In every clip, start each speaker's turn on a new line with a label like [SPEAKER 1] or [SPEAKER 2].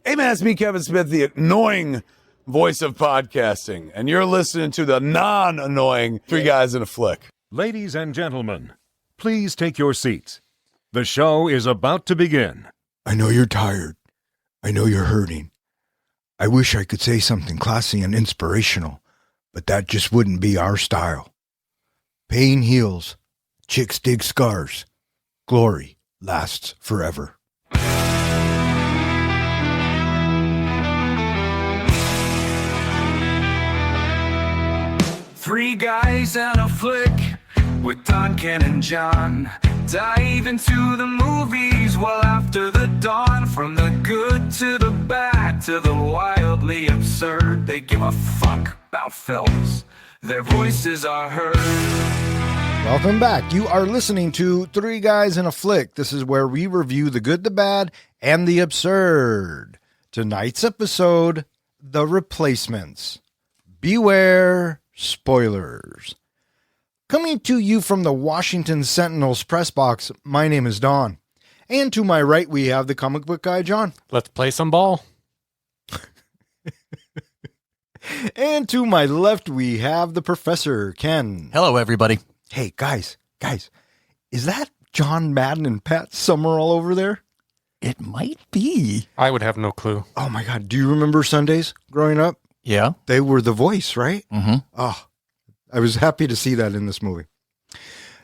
[SPEAKER 1] Hey man, it's me, Kevin Smith, the annoying voice of podcasting, and you're listening to the non-annoying Three Guys in a Flick.
[SPEAKER 2] Ladies and gentlemen, please take your seats. The show is about to begin.
[SPEAKER 3] I know you're tired. I know you're hurting. I wish I could say something classy and inspirational, but that just wouldn't be our style. Pain heals. Chicks dig scars. Glory lasts forever.
[SPEAKER 4] Three guys and a flick with Duncan and John. Dive into the movies well after the dawn. From the good to the bad to the wildly absurd. They give a fuck about films. Their voices are heard.
[SPEAKER 3] Welcome back. You are listening to Three Guys in a Flick. This is where we review the good, the bad, and the absurd. Tonight's episode, The Replacements. Beware spoilers. Coming to you from the Washington Sentinel's press box, my name is Don. And to my right, we have the comic book guy, John.
[SPEAKER 5] Let's play some ball.
[SPEAKER 3] And to my left, we have the professor, Ken.
[SPEAKER 6] Hello, everybody.
[SPEAKER 3] Hey, guys, is that John Madden and Pat Summerall over there?
[SPEAKER 6] It might be.
[SPEAKER 5] I would have no clue.
[SPEAKER 3] Oh, my God. Do you remember Sundays growing up?
[SPEAKER 6] Yeah.
[SPEAKER 3] They were the voice, right?
[SPEAKER 6] Mm-hmm.
[SPEAKER 3] Oh, I was happy to see that in this movie.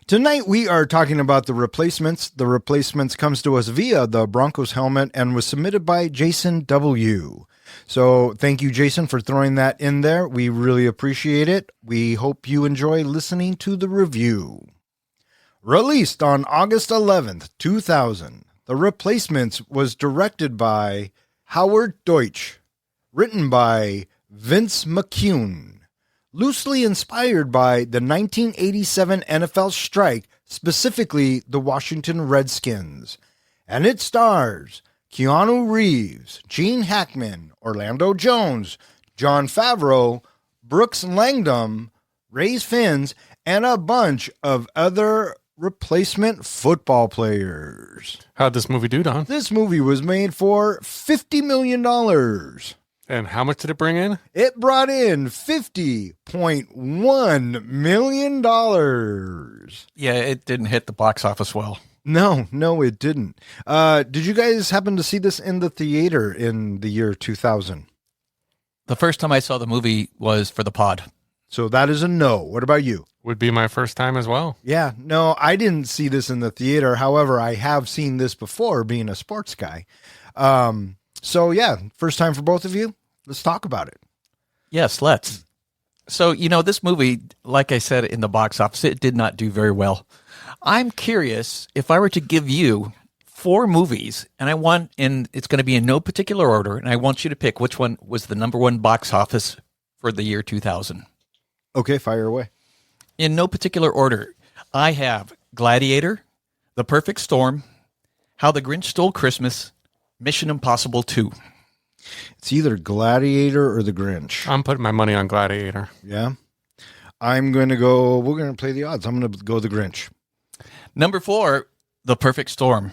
[SPEAKER 3] Tonight, we are talking about The Replacements. The Replacements comes to us via the Broncos helmet and was submitted by Jason W. So thank you, Jason, for throwing that in there. We really appreciate it. We hope you enjoy listening to the review. Released on August 11th, 2000, The Replacements was directed by Howard Deutsch, written by Vince McCune, loosely inspired by the 1987 NFL strike, specifically the Washington Redskins. And it stars Keanu Reeves, Gene Hackman, Orlando Jones, Jon Favreau, Brooks Langdon, Rafe Fiennes, and a bunch of other replacement football players.
[SPEAKER 5] How'd this movie do, Don?
[SPEAKER 3] This movie was made for $50 million.
[SPEAKER 5] And how much did it bring in?
[SPEAKER 3] It brought in $50.1 million.
[SPEAKER 6] Yeah, it didn't hit the box office well.
[SPEAKER 3] No, it didn't. Did you guys happen to see this in the theater in the year 2000?
[SPEAKER 6] The first time I saw the movie was for the pod.
[SPEAKER 3] So that is a no. What about you?
[SPEAKER 5] Would be my first time as well.
[SPEAKER 3] Yeah, no, I didn't see this in the theater. However, I have seen this before being a sports guy. So yeah, first time for both of you. Let's talk about it.
[SPEAKER 6] Yes, let's. So, this movie, like I said, in the box office, it did not do very well. I'm curious if I were to give you 4 movies, and it's going to be in no particular order, and I want you to pick which one was the number one box office for the year 2000.
[SPEAKER 3] Okay, fire away.
[SPEAKER 6] In no particular order, I have Gladiator, The Perfect Storm, How the Grinch Stole Christmas, Mission Impossible 2.
[SPEAKER 3] It's either Gladiator or The Grinch.
[SPEAKER 5] I'm putting my money on Gladiator.
[SPEAKER 3] Yeah. we're going to play the odds. I'm going to go The Grinch.
[SPEAKER 6] Number 4, The Perfect Storm.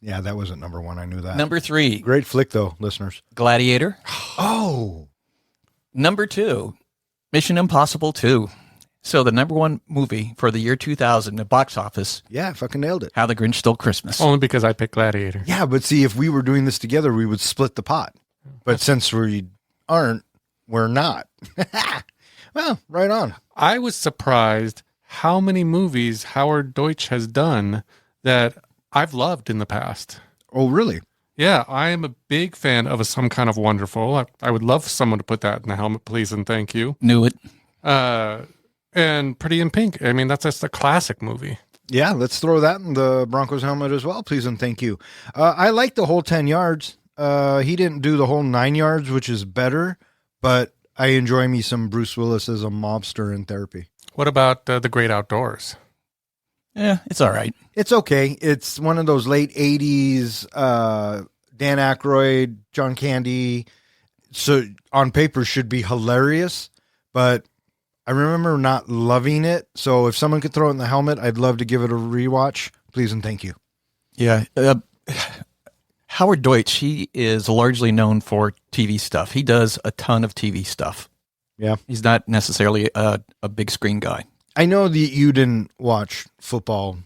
[SPEAKER 3] Yeah, that wasn't number 1. I knew that.
[SPEAKER 6] Number 3,
[SPEAKER 3] Great flick, though, listeners.
[SPEAKER 6] Gladiator.
[SPEAKER 3] Oh.
[SPEAKER 6] Number 2, Mission Impossible 2. So the number 1 movie for the year 2000, the box office.
[SPEAKER 3] Yeah, I fucking nailed it.
[SPEAKER 6] How the Grinch Stole Christmas.
[SPEAKER 5] Only because I picked Gladiator.
[SPEAKER 3] Yeah, but see, if we were doing this together, we would split the pot. But since we aren't, we're not. Well, right on.
[SPEAKER 5] I was surprised how many movies Howard Deutsch has done that I've loved in the past.
[SPEAKER 3] Oh, really?
[SPEAKER 5] Yeah, I am a big fan of Some Kind of Wonderful. I would love someone to put that in the helmet, please, and thank you.
[SPEAKER 6] Knew it.
[SPEAKER 5] And Pretty in Pink. I mean, that's just a classic movie.
[SPEAKER 3] Yeah, let's throw that in the Broncos helmet as well, please and thank you. I like the whole 10 yards. He didn't do the whole 9 yards, which is better, but I enjoy me some Bruce Willis as a mobster in Therapy.
[SPEAKER 5] What about The Great Outdoors?
[SPEAKER 6] Yeah, it's all right.
[SPEAKER 3] It's okay. It's one of those late 80s, Dan Aykroyd, John Candy. So on paper should be hilarious, but I remember not loving it. So if someone could throw it in the helmet, I'd love to give it a rewatch. Please and thank you.
[SPEAKER 6] Yeah. Howard Deutsch, he is largely known for TV stuff. He does a ton of TV stuff.
[SPEAKER 3] Yeah.
[SPEAKER 6] He's not necessarily a big screen guy.
[SPEAKER 3] I know that you didn't watch football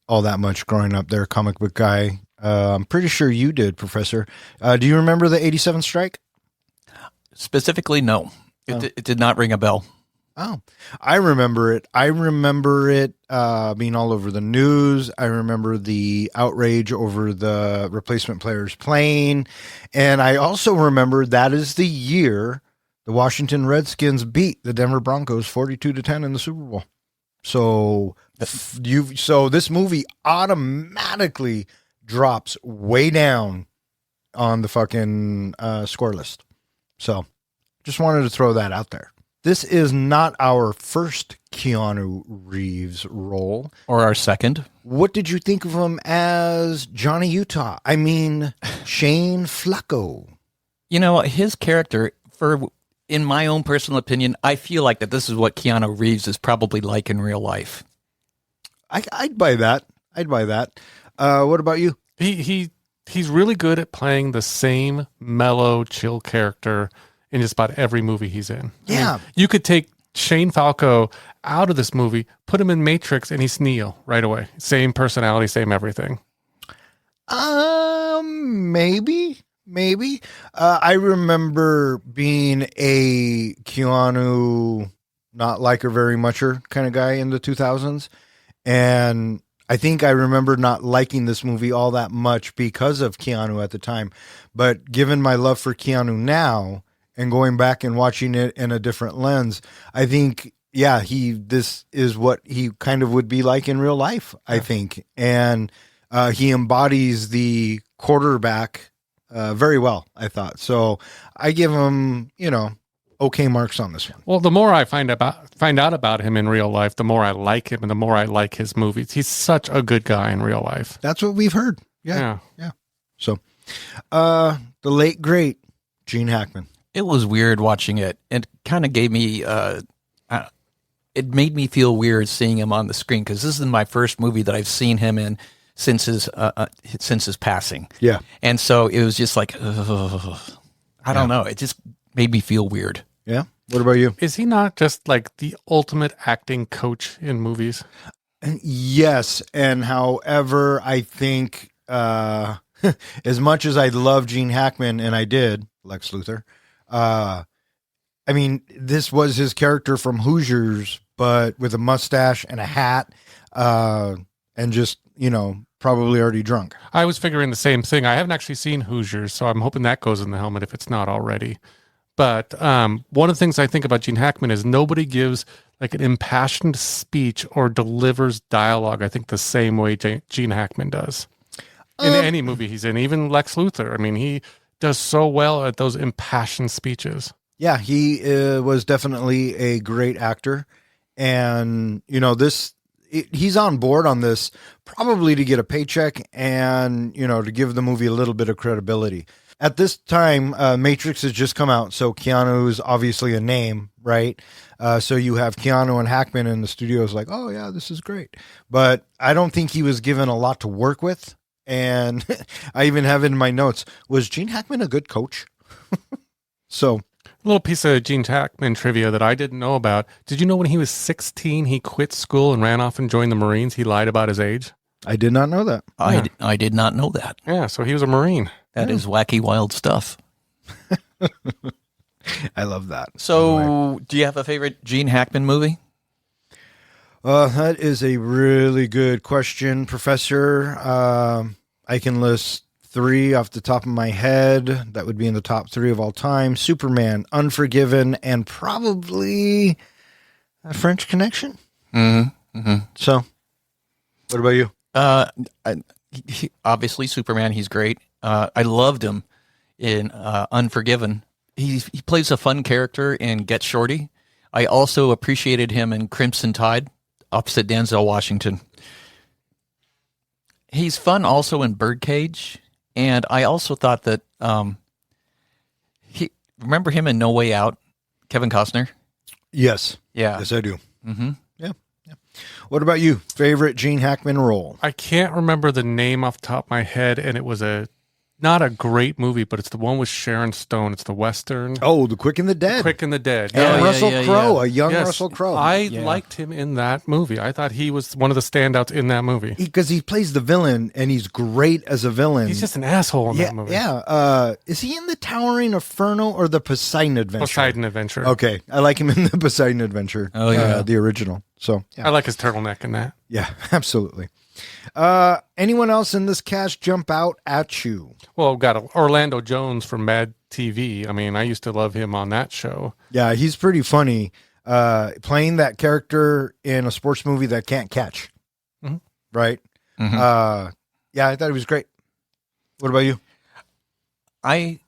[SPEAKER 3] all that much growing up there, comic book guy. I'm pretty sure you did, Professor. Do you remember the 87 strike?
[SPEAKER 6] Specifically, no. It did not ring a bell.
[SPEAKER 3] Oh, I remember it. I remember it being all over the news. I remember the outrage over the replacement players playing. And I also remember that is the year the Washington Redskins beat the Denver Broncos 42-10 in the Super Bowl. So this movie automatically drops way down on the fucking score list. So just wanted to throw that out there. This is not our first Keanu Reeves role.
[SPEAKER 6] Or our second.
[SPEAKER 3] What did you think of him as Johnny Utah? I mean, Shane Flacco.
[SPEAKER 6] You know, his character, in my own personal opinion, I feel like that this is what Keanu Reeves is probably like in real life.
[SPEAKER 3] I'd buy that. What about you?
[SPEAKER 5] He's really good at playing the same mellow, chill character in just about every movie he's in.
[SPEAKER 3] Yeah.
[SPEAKER 5] I mean, you could take Shane Falco out of this movie, put him in Matrix, and he's Neo right away. Same personality, same everything.
[SPEAKER 3] Maybe. I remember being a Keanu not like her very mucher kind of guy in the 2000s. And I think I remember not liking this movie all that much because of Keanu at the time. But given my love for Keanu now and going back and watching it in a different lens, I think, yeah, this is what he kind of would be like in real life, I think. And he embodies the quarterback very well, I thought. So I give him, okay marks on this one.
[SPEAKER 5] Well, the more I find out about him in real life, the more I like him and the more I like his movies. He's such a good guy in real life.
[SPEAKER 3] That's what we've heard. Yeah. So, the late great Gene Hackman.
[SPEAKER 6] It was weird watching it. It kind of gave me, it made me feel weird seeing him on the screen because this is my first movie that I've seen him in since his passing.
[SPEAKER 3] Yeah.
[SPEAKER 6] And so it was just like, I don't know. It just made me feel weird.
[SPEAKER 3] Yeah. What about you?
[SPEAKER 5] Is he not just like the ultimate acting coach in movies?
[SPEAKER 3] Yes. And however, I think as much as I love Gene Hackman, and I did, Lex Luthor, I mean, this was his character from Hoosiers, but with a mustache and a hat, and just, probably already drunk.
[SPEAKER 5] I was figuring the same thing. I haven't actually seen Hoosiers, so I'm hoping that goes in the helmet if it's not already. But one of the things I think about Gene Hackman is nobody gives like an impassioned speech or delivers dialogue, I think, the same way Gene Hackman does. In any movie he's in, even Lex Luthor. I mean, he does so well at those impassioned speeches.
[SPEAKER 3] Yeah, he was definitely a great actor. And, he's on board on this probably to get a paycheck and, to give the movie a little bit of credibility. At this time, Matrix has just come out, so Keanu is obviously a name, right? So you have Keanu and Hackman in the studios like, oh, yeah, this is great. But I don't think he was given a lot to work with. And I even have in my notes, was Gene Hackman a good coach? So,
[SPEAKER 5] a little piece of Gene Hackman trivia that I didn't know about. Did you know when he was 16, he quit school and ran off and joined the Marines? He lied about his age.
[SPEAKER 3] I did not know that.
[SPEAKER 6] I did not know that.
[SPEAKER 5] Yeah, so he was a Marine.
[SPEAKER 6] That is wacky, wild stuff.
[SPEAKER 3] I love that.
[SPEAKER 6] So, do you have a favorite Gene Hackman movie?
[SPEAKER 3] That is a really good question, Professor. I can list 3 off the top of my head. That would be in the top 3 of all time. Superman, Unforgiven, and probably a French Connection.
[SPEAKER 6] Mm-hmm. Mm-hmm.
[SPEAKER 3] So, what about you?
[SPEAKER 6] Obviously, Superman, he's great. I loved him in Unforgiven. He plays a fun character in Get Shorty. I also appreciated him in Crimson Tide, opposite Denzel Washington. He's fun also in Birdcage. And I also thought that, remember him in No Way Out, Kevin Costner?
[SPEAKER 3] Yes.
[SPEAKER 6] Yeah.
[SPEAKER 3] Yes, I do.
[SPEAKER 6] Mm-hmm.
[SPEAKER 3] Yeah. What about you? Favorite Gene Hackman role?
[SPEAKER 5] I can't remember the name off the top of my head, and it was a not a great movie, but it's the one with Sharon Stone. It's the Western.
[SPEAKER 3] Oh, The Quick and the Dead.
[SPEAKER 5] Quick and the Dead.
[SPEAKER 3] And
[SPEAKER 6] yeah,
[SPEAKER 3] Russell
[SPEAKER 6] yeah,
[SPEAKER 3] Crowe,
[SPEAKER 6] yeah.
[SPEAKER 3] a young
[SPEAKER 5] Yes.
[SPEAKER 3] Russell Crowe.
[SPEAKER 5] I liked him in that movie. I thought he was one of the standouts in that movie.
[SPEAKER 3] Because he plays the villain, and he's great as a villain.
[SPEAKER 5] He's just an asshole in that movie.
[SPEAKER 3] Yeah. Is he in the Towering Inferno or the Poseidon Adventure?
[SPEAKER 5] Poseidon Adventure.
[SPEAKER 3] Okay, I like him in the Poseidon Adventure.
[SPEAKER 6] Oh, yeah.
[SPEAKER 3] The original. So
[SPEAKER 5] I like his turtleneck in that.
[SPEAKER 3] yeah, absolutely. Anyone else in this cast jump out at you?
[SPEAKER 5] Well, we've got Orlando Jones from Mad TV. I mean, I used to love him on that show.
[SPEAKER 3] Yeah, he's pretty funny. Playing that character in a sports movie that can't catch.
[SPEAKER 5] Mhm.
[SPEAKER 3] Right? Yeah, I thought he was great. What about you?
[SPEAKER 6] I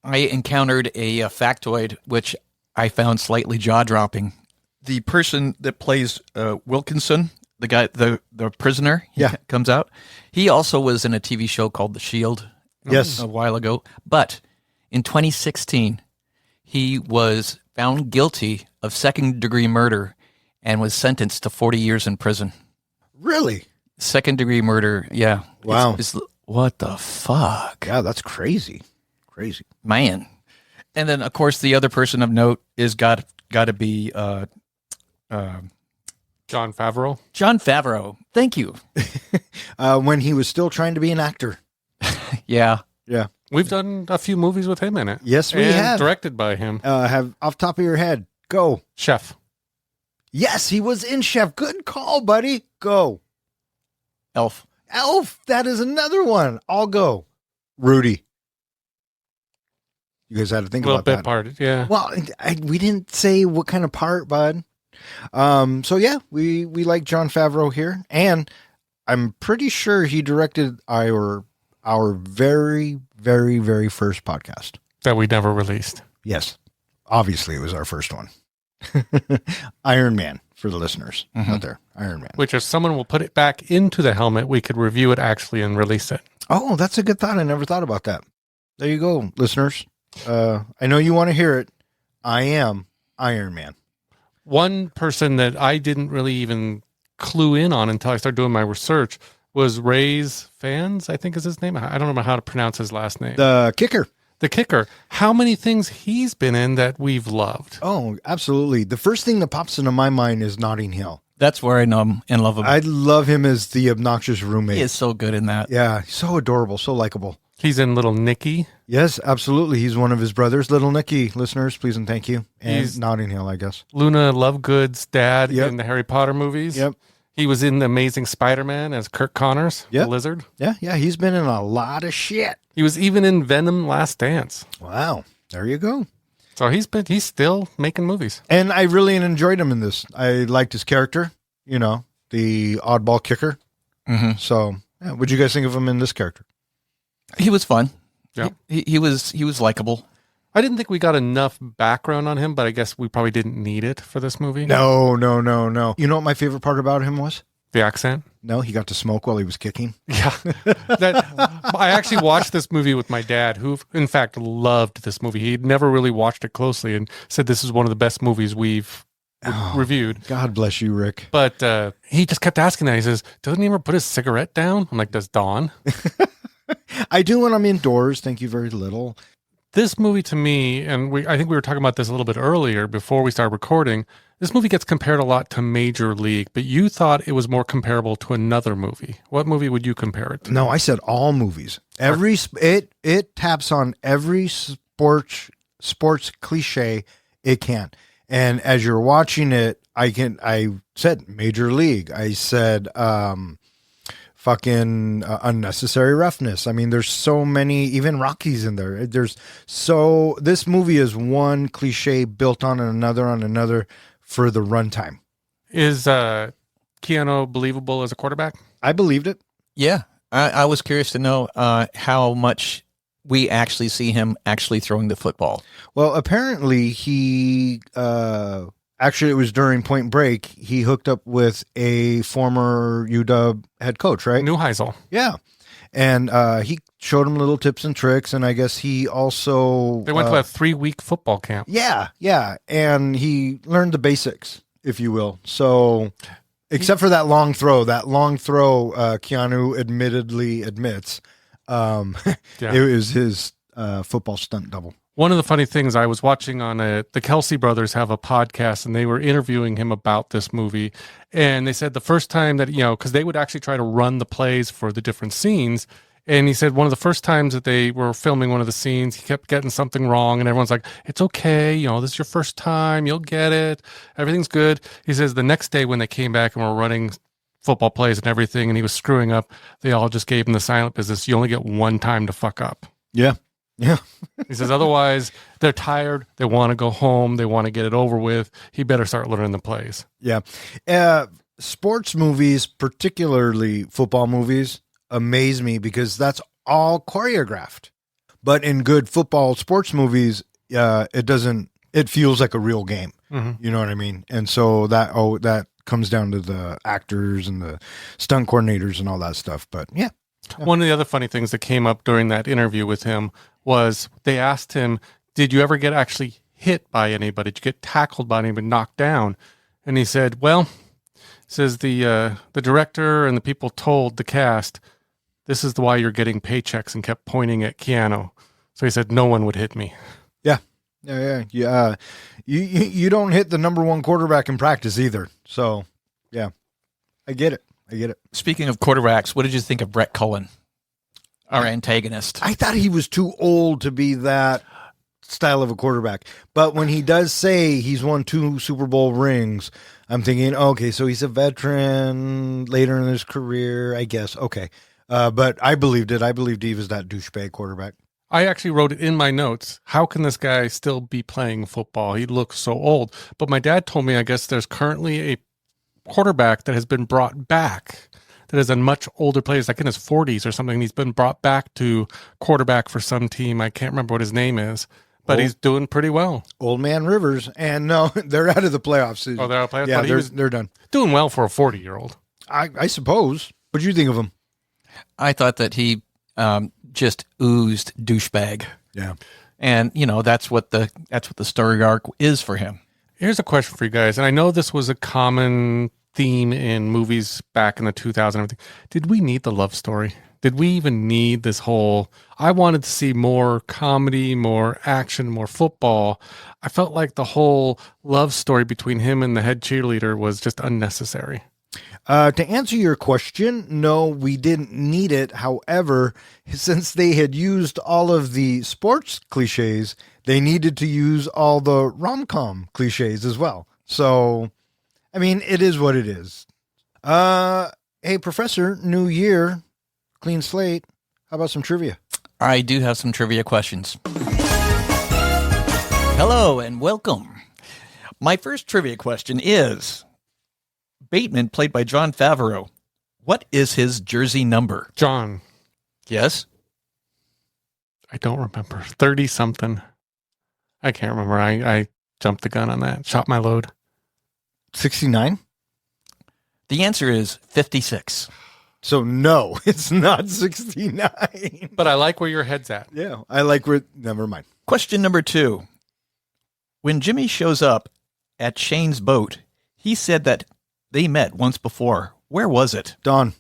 [SPEAKER 6] encountered a factoid which I found slightly jaw-dropping. The person that plays Wilkinson, the guy, the prisoner, comes out. He also was in a TV show called The Shield.
[SPEAKER 3] Yes.
[SPEAKER 6] A while ago. But in 2016, he was found guilty of second-degree murder and was sentenced to 40 years in prison.
[SPEAKER 3] Really?
[SPEAKER 6] Second-degree murder, yeah.
[SPEAKER 3] Wow.
[SPEAKER 6] What the fuck?
[SPEAKER 3] Yeah, that's crazy. Crazy.
[SPEAKER 6] Man. And then, of course, the other person of note is got to be
[SPEAKER 5] Jon Favreau.
[SPEAKER 6] Jon Favreau. Thank you.
[SPEAKER 3] When he was still trying to be an actor.
[SPEAKER 6] Yeah.
[SPEAKER 3] Yeah.
[SPEAKER 5] We've done a few movies with him in it.
[SPEAKER 3] Yes, we
[SPEAKER 5] and
[SPEAKER 3] have.
[SPEAKER 5] Directed by him.
[SPEAKER 3] Have off top of your head. Go.
[SPEAKER 5] Chef.
[SPEAKER 3] Yes, he was in Chef. Good call, buddy. Go.
[SPEAKER 6] Elf.
[SPEAKER 3] Elf. That is another one. I'll go. Rudy. You guys had to think
[SPEAKER 5] A little
[SPEAKER 3] about
[SPEAKER 5] bit
[SPEAKER 3] that.
[SPEAKER 5] parted, yeah.
[SPEAKER 3] Well, we didn't say what kind of part, bud. So yeah, we like Jon Favreau here, and I'm pretty sure he directed our very, very, very first podcast.
[SPEAKER 5] That we never released.
[SPEAKER 3] Yes, obviously it was our first one. Iron Man for the listeners out there. Iron Man.
[SPEAKER 5] Which if someone will put it back into the helmet, we could review it actually and release it.
[SPEAKER 3] Oh, that's a good thought. I never thought about that. There you go, listeners. I know you want to hear it. I am Iron Man.
[SPEAKER 5] One person that I didn't really even clue in on until I started doing my research was Ray's Fans, I think is his name. I don't know how to pronounce his last name.
[SPEAKER 3] The kicker.
[SPEAKER 5] The kicker. How many things he's been in that we've loved?
[SPEAKER 3] Oh, absolutely. The first thing that pops into my mind is Notting Hill.
[SPEAKER 6] That's where I know him and love him.
[SPEAKER 3] I love him as the obnoxious roommate.
[SPEAKER 6] He is so good in that.
[SPEAKER 3] Yeah, he's so adorable, so likable.
[SPEAKER 5] He's in Little Nicky.
[SPEAKER 3] Yes, absolutely. He's one of his brothers, Little Nicky. Listeners, please and thank you. And
[SPEAKER 5] He's-
[SPEAKER 3] Notting Hill, I guess.
[SPEAKER 5] Luna Lovegood's dad
[SPEAKER 3] Yep.
[SPEAKER 5] in the Harry Potter movies.
[SPEAKER 3] Yep.
[SPEAKER 5] He was in The Amazing Spider-Man as Kirk Connors,
[SPEAKER 3] Yep.
[SPEAKER 5] the lizard.
[SPEAKER 3] Yeah, he's been in a lot of shit.
[SPEAKER 5] He was even in Venom Last Dance.
[SPEAKER 3] Wow, there you go.
[SPEAKER 5] So he's still making movies.
[SPEAKER 3] And I really enjoyed him in this. I liked his character, the oddball kicker.
[SPEAKER 6] Mhm.
[SPEAKER 3] So, yeah, what'd you guys think of him in this character?
[SPEAKER 6] He was fun.
[SPEAKER 5] Yeah.
[SPEAKER 6] He was likable.
[SPEAKER 5] I didn't think we got enough background on him, but I guess we probably didn't need it for this movie.
[SPEAKER 3] No. You know what my favorite part about him was?
[SPEAKER 5] The accent.
[SPEAKER 3] No, he got to smoke while he was kicking.
[SPEAKER 5] Yeah. I actually watched this movie with my dad, who in fact loved this movie. He'd never really watched it closely and said this is one of the best movies we've reviewed.
[SPEAKER 3] God bless you, Rick.
[SPEAKER 5] But he just kept asking that. He says, doesn't he ever put his cigarette down? I'm like, does Dawn?
[SPEAKER 3] I do when I'm indoors. Thank you very little.
[SPEAKER 5] This movie to me, and I think we were talking about this a little bit earlier before we started recording, this movie gets compared a lot to Major League, but you thought it was more comparable to another movie. What movie would you compare it to?
[SPEAKER 3] No, I said all movies. It taps on every sports cliche it can. And as you're watching it, I said Major League. I said fucking unnecessary roughness. I mean, there's so many, even Rocky's in there. This movie is one cliche built on another for the runtime.
[SPEAKER 5] Is Keanu believable as a quarterback?
[SPEAKER 3] I believed it.
[SPEAKER 6] Yeah. I was curious to know how much we actually see him actually throwing the football.
[SPEAKER 3] Well, apparently he actually, it was during Point Break. He hooked up with a former UW head coach, right?
[SPEAKER 5] Neuheisel.
[SPEAKER 3] Yeah. And he showed him little tips and tricks. And I guess he also...
[SPEAKER 5] They went to a 3-week football camp.
[SPEAKER 3] Yeah. And he learned the basics, if you will. So, except for that long throw, Keanu admittedly admits
[SPEAKER 5] Yeah.
[SPEAKER 3] It was his football stunt double.
[SPEAKER 5] One of the funny things I was watching on the Kelsey brothers have a podcast, and they were interviewing him about this movie. And they said the first time that, because they would actually try to run the plays for the different scenes. And he said one of the first times that they were filming one of the scenes, he kept getting something wrong. And everyone's like, it's okay. This is your first time. You'll get it. Everything's good. He says the next day when they came back and were running football plays and everything, and he was screwing up, they all just gave him the silent business. You only get one time to fuck up.
[SPEAKER 3] Yeah. Yeah.
[SPEAKER 5] He says, otherwise, they're tired. They want to go home. They want to get it over with. He better start learning the plays.
[SPEAKER 3] Yeah. Sports movies, particularly football movies, amaze me because that's all choreographed. But in good football sports movies, it feels like a real game.
[SPEAKER 5] Mm-hmm.
[SPEAKER 3] You know what I mean? And so that comes down to the actors and the stunt coordinators and all that stuff. But yeah.
[SPEAKER 5] One of the other funny things that came up during that interview with him was they asked him, did you ever get actually hit by anybody? Did you get tackled by anybody, knocked down? And he said, well, says the director and the people told the cast, this is why you're getting paychecks, and kept pointing at Keanu. So he said, no one would hit me.
[SPEAKER 3] Yeah. You don't hit the number one quarterback in practice either. So, yeah, I get it.
[SPEAKER 6] Speaking of quarterbacks, what did you think of Brett Cullen, our antagonist?
[SPEAKER 3] I thought he was too old to be that style of a quarterback. But when he does say he's won 2 Super Bowl rings, I'm thinking, okay, so he's a veteran later in his career, I guess. Okay. But I believed it. I believed he was that douchebag quarterback.
[SPEAKER 5] I actually wrote it in my notes. How can this guy still be playing football? He looks so old. But my dad told me, I guess there's currently a quarterback that has been brought back that is a much older player, like in his 40s or something. He's been brought back to quarterback for some team. I can't remember what his name is, but he's doing pretty well.
[SPEAKER 3] Old man Rivers. And no, they're out of the playoffs.
[SPEAKER 5] Oh, they're out of playoffs?
[SPEAKER 3] Yeah, they're done.
[SPEAKER 5] Doing well for a 40-year-old.
[SPEAKER 3] I suppose. What do you think of him?
[SPEAKER 6] I thought that he just oozed douchebag.
[SPEAKER 3] Yeah.
[SPEAKER 6] And, that's what the story arc is for him.
[SPEAKER 5] Here's a question for you guys. And I know this was a common theme in movies back in the 2000s and everything. Did we need the love story? Did we even need this whole, I wanted to see more comedy, more action, more football. I felt like the whole love story between him and the head cheerleader was just unnecessary.
[SPEAKER 3] To answer your question, no, we didn't need it. However, since they had used all of the sports cliches, they needed to use all the rom-com cliches as well. So, I mean, it is what it is. Hey, Professor, new year, clean slate. How about some trivia?
[SPEAKER 6] I do have some trivia questions. Hello and welcome. My first trivia question is, Bateman, played by Jon Favreau, what is his jersey number?
[SPEAKER 5] John.
[SPEAKER 6] Yes?
[SPEAKER 5] I don't remember. 30-something. I can't remember. I jumped the gun on that. Shot my load.
[SPEAKER 3] 69?
[SPEAKER 6] The answer is 56.
[SPEAKER 3] So no, it's not 69.
[SPEAKER 5] But I like where your head's at.
[SPEAKER 3] Yeah, I like where, never mind.
[SPEAKER 6] Question number 2. When Jimmy shows up at Shane's boat, he said that they met once before. Where was it?
[SPEAKER 3] Don.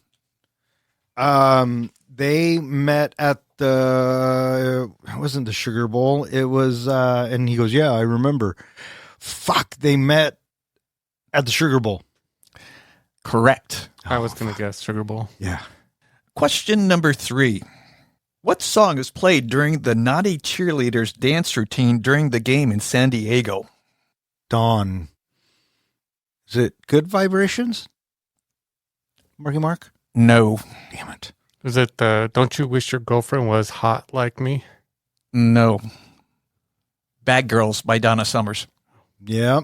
[SPEAKER 3] They met at it wasn't the Sugar Bowl. It was, and he goes, yeah, I remember. Fuck, they met at the Sugar Bowl.
[SPEAKER 6] Correct.
[SPEAKER 5] I was going to guess Sugar Bowl.
[SPEAKER 3] Yeah.
[SPEAKER 6] Question number 3. What song is played during the naughty cheerleaders' dance routine during the game in San Diego?
[SPEAKER 3] Dawn. Is it Good Vibrations? Marky Mark?
[SPEAKER 6] No.
[SPEAKER 3] Damn it.
[SPEAKER 5] Is it Don't You Wish Your Girlfriend Was Hot Like Me?
[SPEAKER 6] No. Bad Girls by Donna Summers.
[SPEAKER 3] Yeah.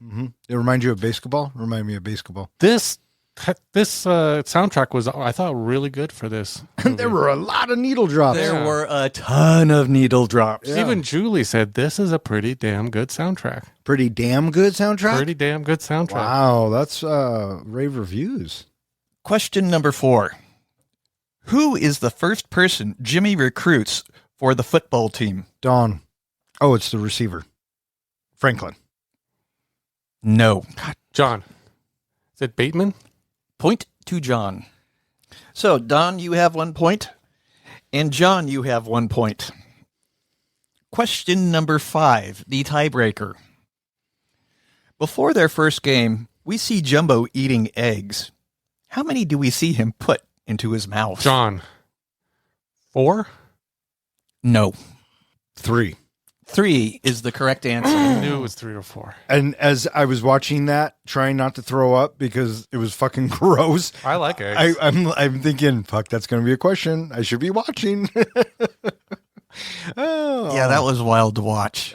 [SPEAKER 3] Mm-hmm. It reminds you of basketball? Remind me of basketball.
[SPEAKER 5] This soundtrack was, I thought, really good for this movie.
[SPEAKER 3] There were a lot of needle drops.
[SPEAKER 6] There were a ton of needle drops.
[SPEAKER 3] Yeah.
[SPEAKER 5] Even Julie said this is a pretty damn good soundtrack.
[SPEAKER 3] Pretty damn good soundtrack?
[SPEAKER 5] Pretty damn good soundtrack.
[SPEAKER 3] Wow, that's rave reviews.
[SPEAKER 6] Question number 4. Who is the first person Jimmy recruits for the football team?
[SPEAKER 3] Dawn. Oh, it's the receiver. Franklin.
[SPEAKER 6] No.
[SPEAKER 5] John. Is it Bateman?
[SPEAKER 6] Point to John. So, Don, you have 1 point. And John, you have 1 point. Question number 5, the tiebreaker. Before their first game, we see Jumbo eating eggs. How many do we see him put into his mouth?
[SPEAKER 5] John. 4?
[SPEAKER 6] No.
[SPEAKER 3] 3.
[SPEAKER 6] 3 is the correct answer.
[SPEAKER 5] I knew it was 3 or 4.
[SPEAKER 3] And as I was watching that, trying not to throw up because it was fucking gross,
[SPEAKER 5] I like eggs.
[SPEAKER 3] I'm thinking, fuck, that's going to be a question. I should be watching. Oh.
[SPEAKER 6] Yeah, that was wild to watch.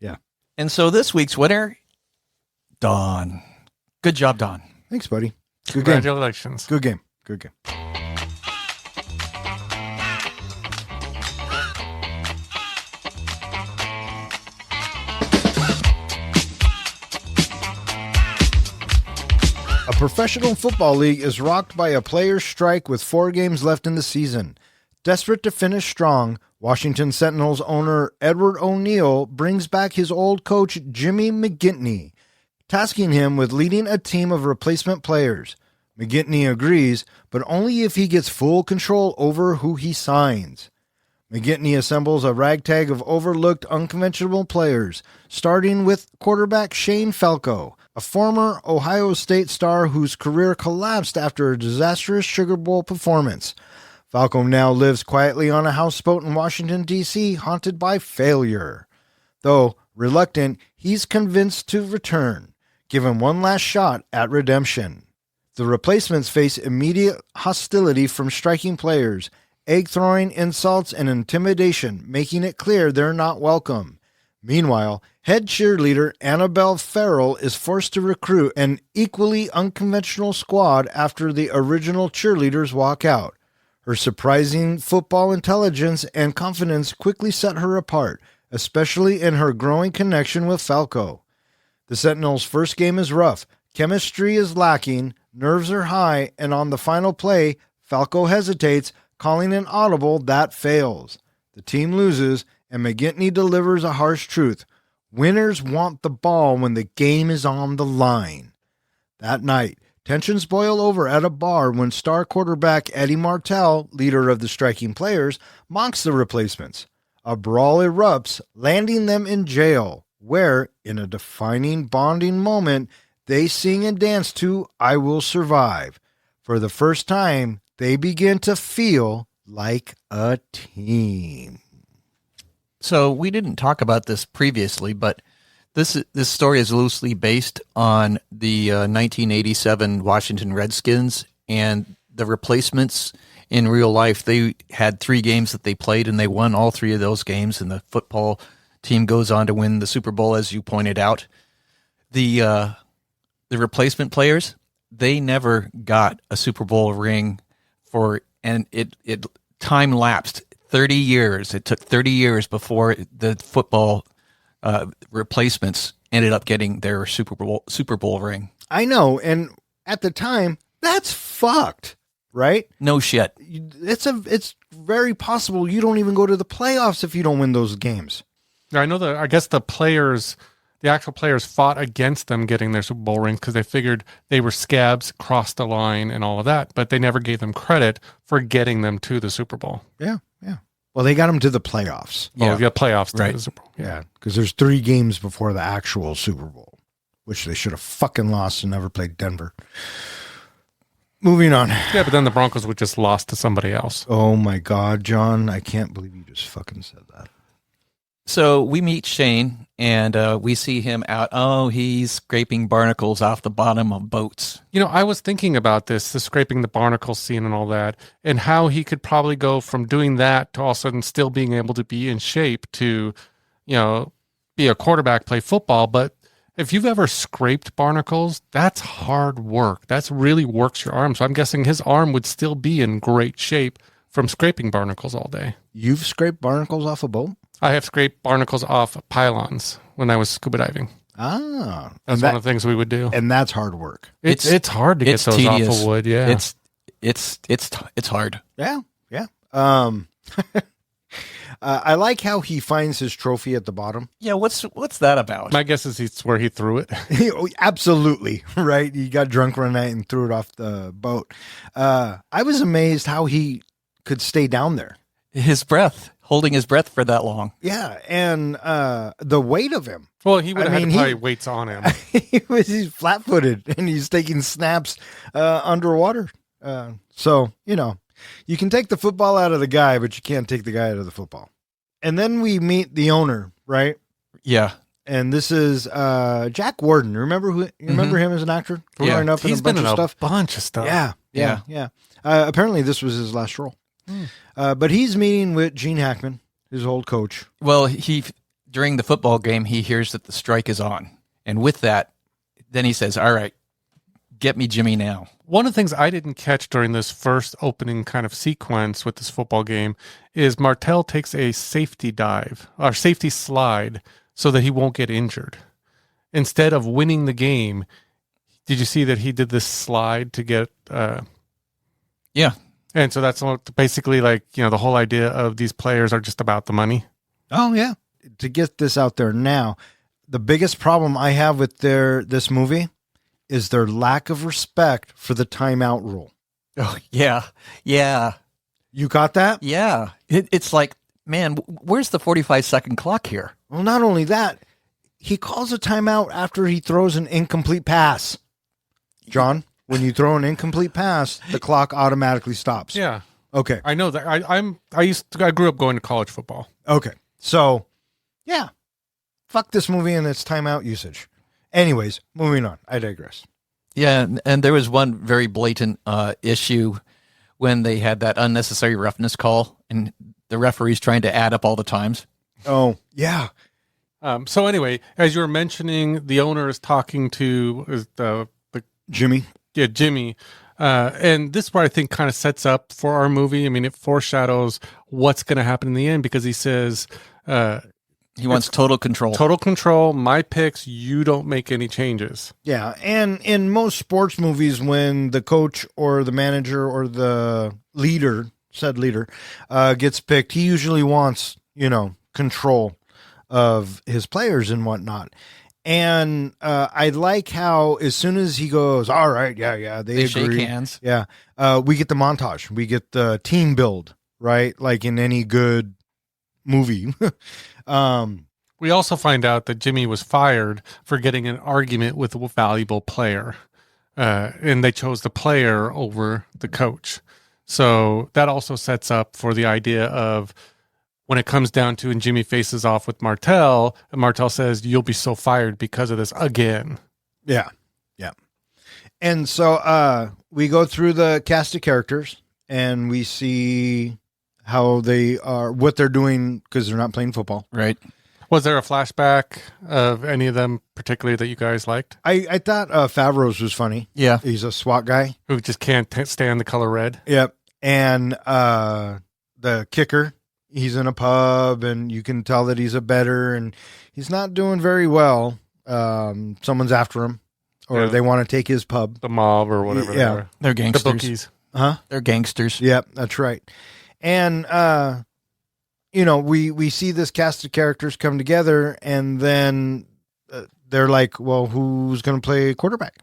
[SPEAKER 3] Yeah.
[SPEAKER 6] And so this week's winner, Don. Good job, Don.
[SPEAKER 3] Thanks, buddy. Good game.
[SPEAKER 5] Congratulations.
[SPEAKER 3] Good game. Good game. A professional football league is rocked by a players' strike with 4 games left in the season. Desperate to finish strong, Washington Sentinels owner Edward O'Neill brings back his old coach Jimmy McGinty, tasking him with leading a team of replacement players. McGinty agrees, but only if he gets full control over who he signs. McGinty assembles a ragtag of overlooked, unconventional players, starting with quarterback Shane Falco, a former Ohio State star whose career collapsed after a disastrous Sugar Bowl performance. Falco now lives quietly on a houseboat in Washington, D.C., haunted by failure. Though reluctant, he's convinced to return, give him one last shot at redemption. The replacements face immediate hostility from striking players, egg-throwing insults, and intimidation, making it clear they're not welcome. Meanwhile, head cheerleader Annabelle Farrell is forced to recruit an equally unconventional squad after the original cheerleaders walk out. Her surprising football intelligence and confidence quickly set her apart, especially in her growing connection with Falco. The Sentinels' first game is rough, chemistry is lacking, nerves are high, and on the final play, Falco hesitates, calling an audible that fails. The team loses, and McGinty delivers a harsh truth. Winners want the ball when the game is on the line. That night, tensions boil over at a bar when star quarterback Eddie Martell, leader of the striking players, mocks the replacements. A brawl erupts, landing them in jail, where, in a defining bonding moment, they sing and dance to I Will Survive. For the first time, they begin to feel like a team.
[SPEAKER 6] So we didn't talk about this previously, but this story is loosely based on the 1987 Washington Redskins, and the replacements in real life. They had 3 games that they played, and they won all 3 of those games, and the football team goes on to win the Super Bowl, as you pointed out. The replacement players, they never got a Super Bowl ring and it time lapsed 30 years. It took 30 years before the football replacements ended up getting their Super Bowl ring.
[SPEAKER 3] I know, and at the time, that's fucked, right?
[SPEAKER 6] No shit.
[SPEAKER 3] It's very possible you don't even go to the playoffs if you don't win those games.
[SPEAKER 5] I know I guess the actual players fought against them getting their Super Bowl rings because they figured they were scabs, crossed the line, and all of that, but they never gave them credit for getting them to the Super Bowl.
[SPEAKER 3] Yeah. Well, they got them to the playoffs.
[SPEAKER 5] Yeah, playoffs to
[SPEAKER 6] right.
[SPEAKER 5] the Super Bowl.
[SPEAKER 3] Yeah, because there's 3 games before the actual Super Bowl, which they should have fucking lost and never played Denver. Moving on.
[SPEAKER 5] Yeah, but then the Broncos would just lost to somebody else.
[SPEAKER 3] Oh my God, John, I can't believe you just fucking said that.
[SPEAKER 6] So we meet Shane, and we see him out. Oh, he's scraping barnacles off the bottom of boats.
[SPEAKER 5] You know, I was thinking about the scraping the barnacle scene and all that, and how he could probably go from doing that to all of a sudden still being able to be in shape to, be a quarterback, play football. But if you've ever scraped barnacles, that's hard work. That's really works your arm. So I'm guessing his arm would still be in great shape from scraping barnacles all day.
[SPEAKER 3] You've scraped barnacles off a boat?
[SPEAKER 5] I have scraped barnacles off pylons when I was scuba diving.
[SPEAKER 3] Ah.
[SPEAKER 5] That's one of the things we would do.
[SPEAKER 3] And that's hard work.
[SPEAKER 5] It's hard to get those
[SPEAKER 6] tedious.
[SPEAKER 5] off of wood, yeah.
[SPEAKER 6] It's hard.
[SPEAKER 3] Yeah. I like how he finds his trophy at the bottom.
[SPEAKER 6] Yeah, what's that about?
[SPEAKER 5] My guess is it's where he threw it.
[SPEAKER 3] Absolutely, right? He got drunk one night and threw it off the boat. I was amazed how he could stay down there.
[SPEAKER 6] His breath, holding his breath for that long.
[SPEAKER 3] Yeah, and the weight of him.
[SPEAKER 5] Well, he would have had
[SPEAKER 3] mean,
[SPEAKER 5] to probably weights on him.
[SPEAKER 3] He's flat-footed, and he's taking snaps underwater. So, you can take the football out of the guy, but you can't take the guy out of the football. And then we meet the owner, right?
[SPEAKER 6] Yeah.
[SPEAKER 3] And this is Jack Warden. Remember him as an actor? Growing up
[SPEAKER 5] He's
[SPEAKER 3] in a bunch
[SPEAKER 5] been in
[SPEAKER 3] of stuff.
[SPEAKER 5] a bunch of stuff.
[SPEAKER 3] Yeah. Apparently, this was his last role. But he's meeting with Gene Hackman, his old coach.
[SPEAKER 6] Well, during the football game, he hears that the strike is on. And with that, then he says, all right, get me Jimmy now.
[SPEAKER 5] One of the things I didn't catch during this first opening kind of sequence with this football game is Martell takes a safety dive or safety slide so that he won't get injured. Instead of winning the game, did you see that he did this slide to get...
[SPEAKER 6] Yeah.
[SPEAKER 5] And so that's basically the whole idea of these players are just about the money.
[SPEAKER 3] Oh, yeah. To get this out there now, the biggest problem I have with this movie is their lack of respect for the timeout rule.
[SPEAKER 6] Oh, yeah. Yeah.
[SPEAKER 3] You got that?
[SPEAKER 6] Yeah. It's like, man, where's the 45-second clock here?
[SPEAKER 3] Well, not only that, he calls a timeout after he throws an incomplete pass. John, when you throw an incomplete pass, the clock automatically stops.
[SPEAKER 5] Yeah.
[SPEAKER 3] Okay.
[SPEAKER 5] I know that. I grew up going to college football.
[SPEAKER 3] Okay. So, yeah. Fuck this movie and its timeout usage. Anyways, moving on. I digress.
[SPEAKER 6] Yeah, and there was one very blatant issue when they had that unnecessary roughness call, and the referee's trying to add up all the times.
[SPEAKER 3] Oh, yeah.
[SPEAKER 5] So anyway, as you were mentioning, the owner is talking to the
[SPEAKER 3] Jimmy.
[SPEAKER 5] Yeah, Jimmy. And this is where I think kind of sets up for our movie. I mean, it foreshadows what's going to happen in the end because he says...
[SPEAKER 6] he wants total control.
[SPEAKER 5] Total control, my picks, you don't make any changes.
[SPEAKER 3] Yeah, and in most sports movies, when the coach or the manager or the said leader, gets picked, he usually wants, control of his players and whatnot. And I like how as soon as he goes, all right, yeah, they agree.
[SPEAKER 6] Shake hands.
[SPEAKER 3] Yeah, we get the montage. We get the team build, right? Like in any good movie.
[SPEAKER 5] We also find out that Jimmy was fired for getting an argument with a valuable player. And they chose the player over the coach. So that also sets up for the idea of when it comes down to and Jimmy faces off with Martell, and Martell says, you'll be so fired because of this again.
[SPEAKER 3] Yeah. And so we go through the cast of characters and we see how they are, what they're doing because they're not playing football.
[SPEAKER 6] Right.
[SPEAKER 5] Was there a flashback of any of them particularly that you guys liked?
[SPEAKER 3] I thought Favreau's was funny.
[SPEAKER 6] Yeah.
[SPEAKER 3] He's a SWAT guy.
[SPEAKER 5] Who just can't stand the color red?
[SPEAKER 3] Yep. And the kicker, he's in a pub and you can tell that he's a bettor and he's not doing very well. Someone's after him or they want to take his pub.
[SPEAKER 5] The mob or whatever they are.
[SPEAKER 6] They're gangsters.
[SPEAKER 5] The bookies.
[SPEAKER 3] Huh?
[SPEAKER 6] They're gangsters.
[SPEAKER 3] Yep, that's right. And, we see this cast of characters come together and then they're like, well, who's going to play quarterback?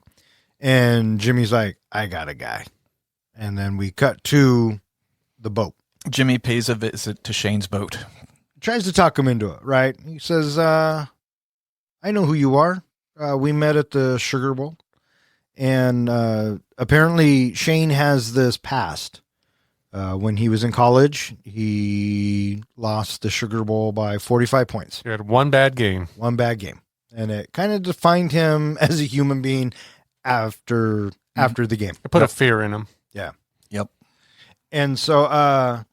[SPEAKER 3] And Jimmy's like, I got a guy. And then we cut to the boat.
[SPEAKER 6] Jimmy pays a visit to Shane's boat.
[SPEAKER 3] Tries to talk him into it, right? He says, I know who you are. We met at the Sugar Bowl. And apparently Shane has this past. When he was in college, he lost the Sugar Bowl by 45 points.
[SPEAKER 5] He had one bad game.
[SPEAKER 3] One bad game. And it kind of defined him as a human being after the game.
[SPEAKER 5] It put a fear in him.
[SPEAKER 3] Yeah.
[SPEAKER 6] Yep.
[SPEAKER 3] And so,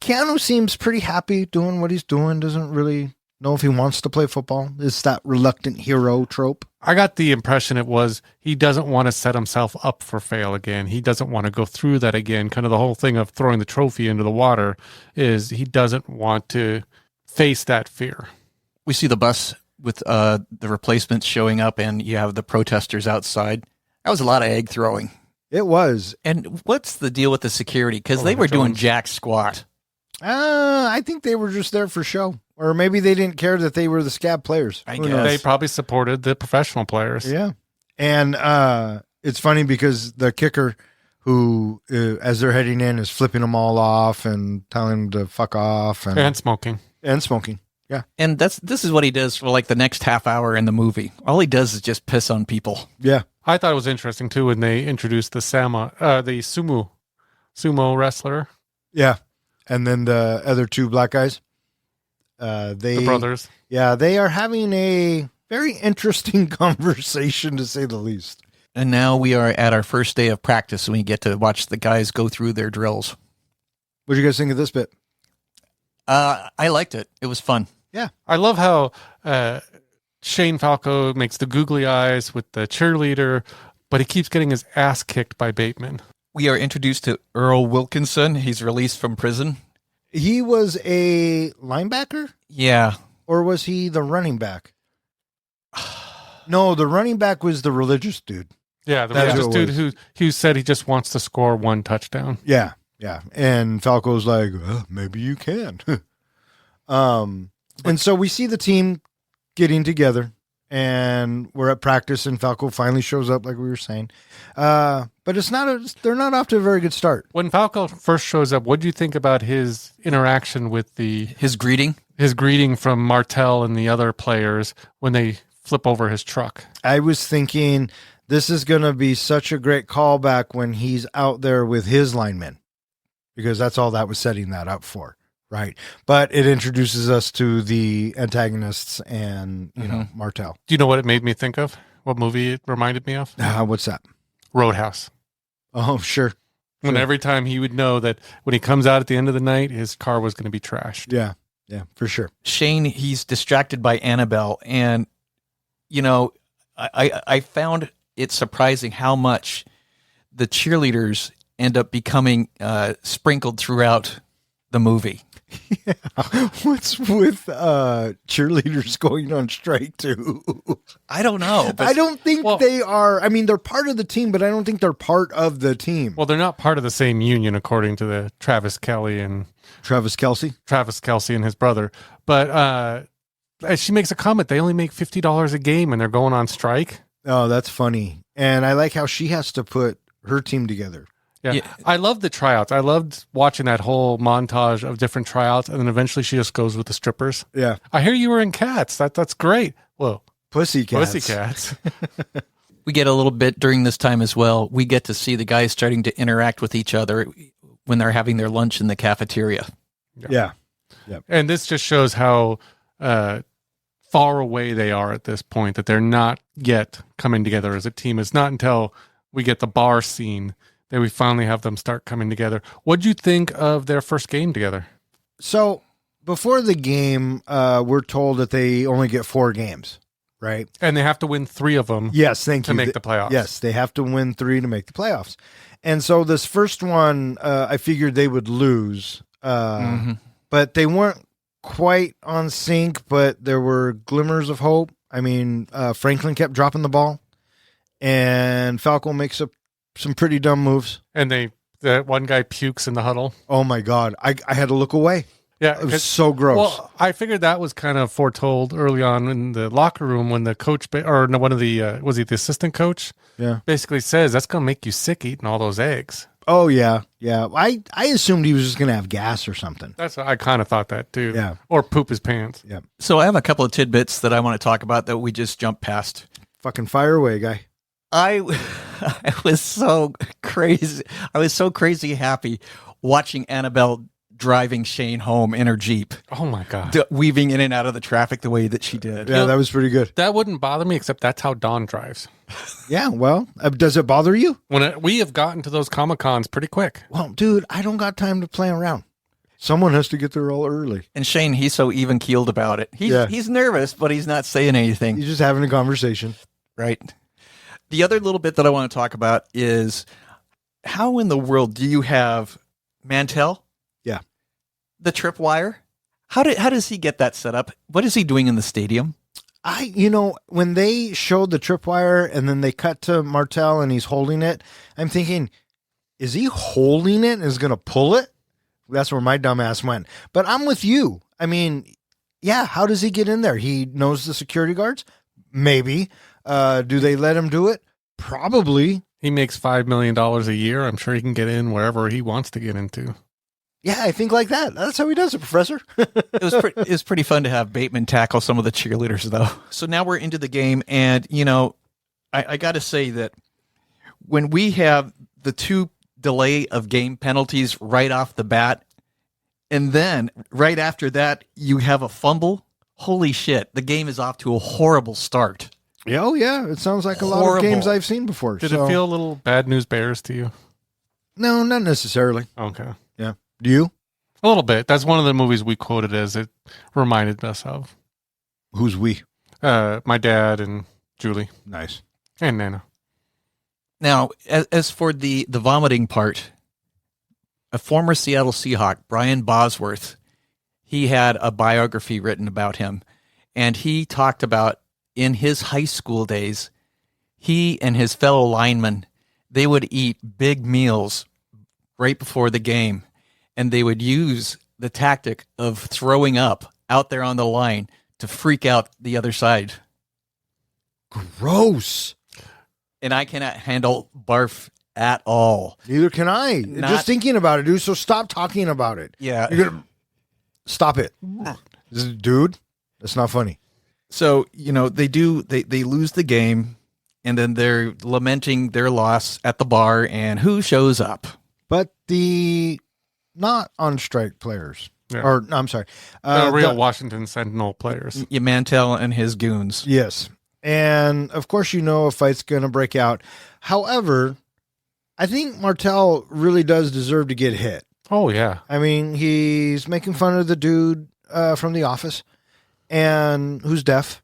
[SPEAKER 3] Keanu seems pretty happy doing what he's doing. Doesn't really know if he wants to play football. It's that reluctant hero trope.
[SPEAKER 5] I got the impression it was he doesn't want to set himself up for fail again. He doesn't want to go through that again. Kind of the whole thing of throwing the trophy into the water is he doesn't want to face that fear.
[SPEAKER 6] We see the bus with the replacements showing up and you have the protesters outside. That was a lot of egg throwing.
[SPEAKER 3] It was.
[SPEAKER 6] And what's the deal with the security? Because they were doing jack squat.
[SPEAKER 3] I think they were just there for show. Or maybe they didn't care that they were the scab players.
[SPEAKER 6] I
[SPEAKER 3] Who
[SPEAKER 6] guess.
[SPEAKER 3] knows?
[SPEAKER 5] They probably supported the professional players.
[SPEAKER 3] Yeah. And it's funny because the kicker who, as they're heading in, is flipping them all off and telling them to fuck off.
[SPEAKER 5] And smoking.
[SPEAKER 3] And smoking. Yeah.
[SPEAKER 6] And this is what he does for like the next half hour in the movie. All he does is just piss on people.
[SPEAKER 3] Yeah.
[SPEAKER 5] I thought it was interesting too when they introduced the sumo wrestler,
[SPEAKER 3] Yeah. And then the other two black guys.
[SPEAKER 5] the brothers.
[SPEAKER 3] Yeah, they are having a very interesting conversation, to say the least.
[SPEAKER 6] And now we are at our first day of practice, and we get to watch the guys go through their drills.
[SPEAKER 3] What do you guys think of this bit?
[SPEAKER 6] I liked it. It was fun.
[SPEAKER 3] Yeah.
[SPEAKER 5] I love how Shane Falco makes the googly eyes with the cheerleader, but he keeps getting his ass kicked by Bateman.
[SPEAKER 6] We are introduced to Earl Wilkinson. He's released from prison.
[SPEAKER 3] He was a linebacker?
[SPEAKER 6] Yeah.
[SPEAKER 3] Or was he the running back? No, the running back was the religious dude.
[SPEAKER 5] Yeah, the
[SPEAKER 3] That's
[SPEAKER 5] religious
[SPEAKER 3] who it
[SPEAKER 5] dude who said he just wants to score one touchdown.
[SPEAKER 3] Yeah, yeah. And Falco's like, maybe you can. And so we see the team getting together, and we're at practice, and Falco finally shows up, like we were saying. But they're not off to a very good start.
[SPEAKER 5] When Falco first shows up, what do you think about his interaction with
[SPEAKER 6] His greeting?
[SPEAKER 5] his greeting from Martell and the other players when they flip over his truck?
[SPEAKER 3] I was thinking this is going to be such a great callback when he's out there with his linemen, because that's all that was setting that up for, right? But it introduces us to the antagonists and, you know, Martell.
[SPEAKER 5] Do you know what it made me think of? What movie it reminded me of?
[SPEAKER 3] What's that?
[SPEAKER 5] Roadhouse.
[SPEAKER 3] Oh, sure.
[SPEAKER 5] When
[SPEAKER 3] Sure.
[SPEAKER 5] every time he would know that when he comes out at the end of the night, his car was going to be trashed.
[SPEAKER 3] Yeah, for sure.
[SPEAKER 6] Shane, he's distracted by Annabelle. And, you know, I found it surprising how much the cheerleaders end up becoming sprinkled throughout the movie.
[SPEAKER 3] Yeah. What's with cheerleaders going on strike too?
[SPEAKER 6] I don't know.
[SPEAKER 3] I don't think
[SPEAKER 5] well-
[SPEAKER 3] they are. I mean, they're part of the team, but I don't think they're part of the team.
[SPEAKER 5] Well, they're not part of the same union, according to the Travis Kelce and his brother. But as she makes a comment, they only make $50 a game and they're going on strike.
[SPEAKER 3] Oh, that's funny. And I like how she has to put her team together.
[SPEAKER 5] Yeah. I love the tryouts. I loved watching that whole montage of different tryouts, and then eventually she just goes with the strippers.
[SPEAKER 3] Yeah.
[SPEAKER 5] I hear you were in Cats. That's great. Whoa.
[SPEAKER 3] Pussycats.
[SPEAKER 5] Pussycats.
[SPEAKER 6] We get a little bit during this time as well. We get to see the guys starting to interact with each other when they're having their lunch in the cafeteria.
[SPEAKER 3] Yeah.
[SPEAKER 5] And this just shows how far away they are at this point, that they're not yet coming together as a team. It's not until we get the bar scene that we finally have them start coming together. What'd you think of their first game together?
[SPEAKER 3] So before the game, we're told that they only get 4 games, right?
[SPEAKER 5] And they have to win 3 of them.
[SPEAKER 3] Yes, thank you.
[SPEAKER 5] To make the playoffs.
[SPEAKER 3] Yes, they have to win 3 to make the playoffs. And so this first one, I figured they would lose, but they weren't quite on sync, but there were glimmers of hope. I mean, Franklin kept dropping the ball, and Falco makes some pretty dumb moves.
[SPEAKER 5] And that one guy pukes in the huddle.
[SPEAKER 3] Oh my God. I had to look away.
[SPEAKER 5] Yeah.
[SPEAKER 3] It was so gross.
[SPEAKER 5] Well, I figured that was kind of foretold early on in the locker room when the coach, one of the, was he the assistant coach?
[SPEAKER 3] Yeah.
[SPEAKER 5] Basically says, that's going to make you sick eating all those eggs.
[SPEAKER 3] Oh yeah. Yeah. I assumed he was just going to have gas or something.
[SPEAKER 5] That's what I kind of thought that too.
[SPEAKER 3] Yeah.
[SPEAKER 5] Or poop his pants.
[SPEAKER 3] Yeah.
[SPEAKER 6] So I have a couple of tidbits that I want to talk about that we just jumped past.
[SPEAKER 3] Fucking fire away, guy.
[SPEAKER 6] I was so crazy. I was so crazy happy watching Annabelle driving Shane home in her Jeep,
[SPEAKER 5] Oh my God.
[SPEAKER 6] weaving in and out of the traffic the way that she did.
[SPEAKER 3] Yeah, that was pretty good.
[SPEAKER 5] That wouldn't bother me, except that's how Dawn drives.
[SPEAKER 3] Yeah. Well, does it bother you?
[SPEAKER 5] We have gotten to those Comic-Cons pretty quick.
[SPEAKER 3] Well, dude, I don't got time to play around. Someone has to get there all early.
[SPEAKER 6] And Shane, he's so even keeled about it. He's nervous, but he's not saying anything.
[SPEAKER 3] You're just having a conversation.
[SPEAKER 6] Right. The other little bit that I want to talk about is how in the world do you have Mantell?
[SPEAKER 3] Yeah.
[SPEAKER 6] The tripwire? How does he get that set up? What is he doing in the stadium?
[SPEAKER 3] When they showed the tripwire and then they cut to Martell and he's holding it, I'm thinking, is he holding it and is going to pull it? That's where my dumb ass went. But I'm with you. I mean, yeah, how does he get in there? He knows the security guards? Maybe. Do they let him do it? Probably.
[SPEAKER 5] He makes $5 million a year. I'm sure he can get in wherever he wants to get into.
[SPEAKER 3] Yeah, I think like that. That's how he does it, Professor.
[SPEAKER 6] It was pretty fun to have Bateman tackle some of the cheerleaders, though. So now we're into the game, and, you know, I got to say that when we have the 2 delay of game penalties right off the bat, and then right after that, you have a fumble, holy shit, the game is off to a horrible start.
[SPEAKER 3] Yeah, oh, yeah. It sounds like a lot of games I've seen before.
[SPEAKER 5] Did it feel a little bad news bears to you?
[SPEAKER 3] No, not necessarily.
[SPEAKER 5] Okay.
[SPEAKER 3] Yeah. Do you?
[SPEAKER 5] A little bit. That's one of the movies we quoted as it reminded us of.
[SPEAKER 3] Who's we?
[SPEAKER 5] My dad and Julie.
[SPEAKER 3] Nice.
[SPEAKER 5] And Nana.
[SPEAKER 6] Now, as for the vomiting part, a former Seattle Seahawk, Brian Bosworth, he had a biography written about him, and he talked about in his high school days, he and his fellow linemen, they would eat big meals right before the game, and they would use the tactic of throwing up out there on the line to freak out the other side.
[SPEAKER 3] Gross.
[SPEAKER 6] And I cannot handle barf at all.
[SPEAKER 3] Neither can I.
[SPEAKER 6] Not-
[SPEAKER 3] Just thinking about it, dude. So stop talking about it.
[SPEAKER 6] Yeah.
[SPEAKER 3] You're gonna stop it. Dude, that's not funny.
[SPEAKER 6] So, you know, they lose the game, and then they're lamenting their loss at the bar, and who shows up?
[SPEAKER 3] But the not on strike players.
[SPEAKER 5] Yeah.
[SPEAKER 3] Or, no, I'm sorry.
[SPEAKER 5] The real
[SPEAKER 3] the-
[SPEAKER 5] Washington Sentinel players.
[SPEAKER 6] Mantell and his goons.
[SPEAKER 3] Yes. And, of course, you know a fight's going to break out. However, I think Martell really does deserve to get hit.
[SPEAKER 5] Oh, yeah.
[SPEAKER 3] I mean, he's making fun of the dude from The Office and who's deaf.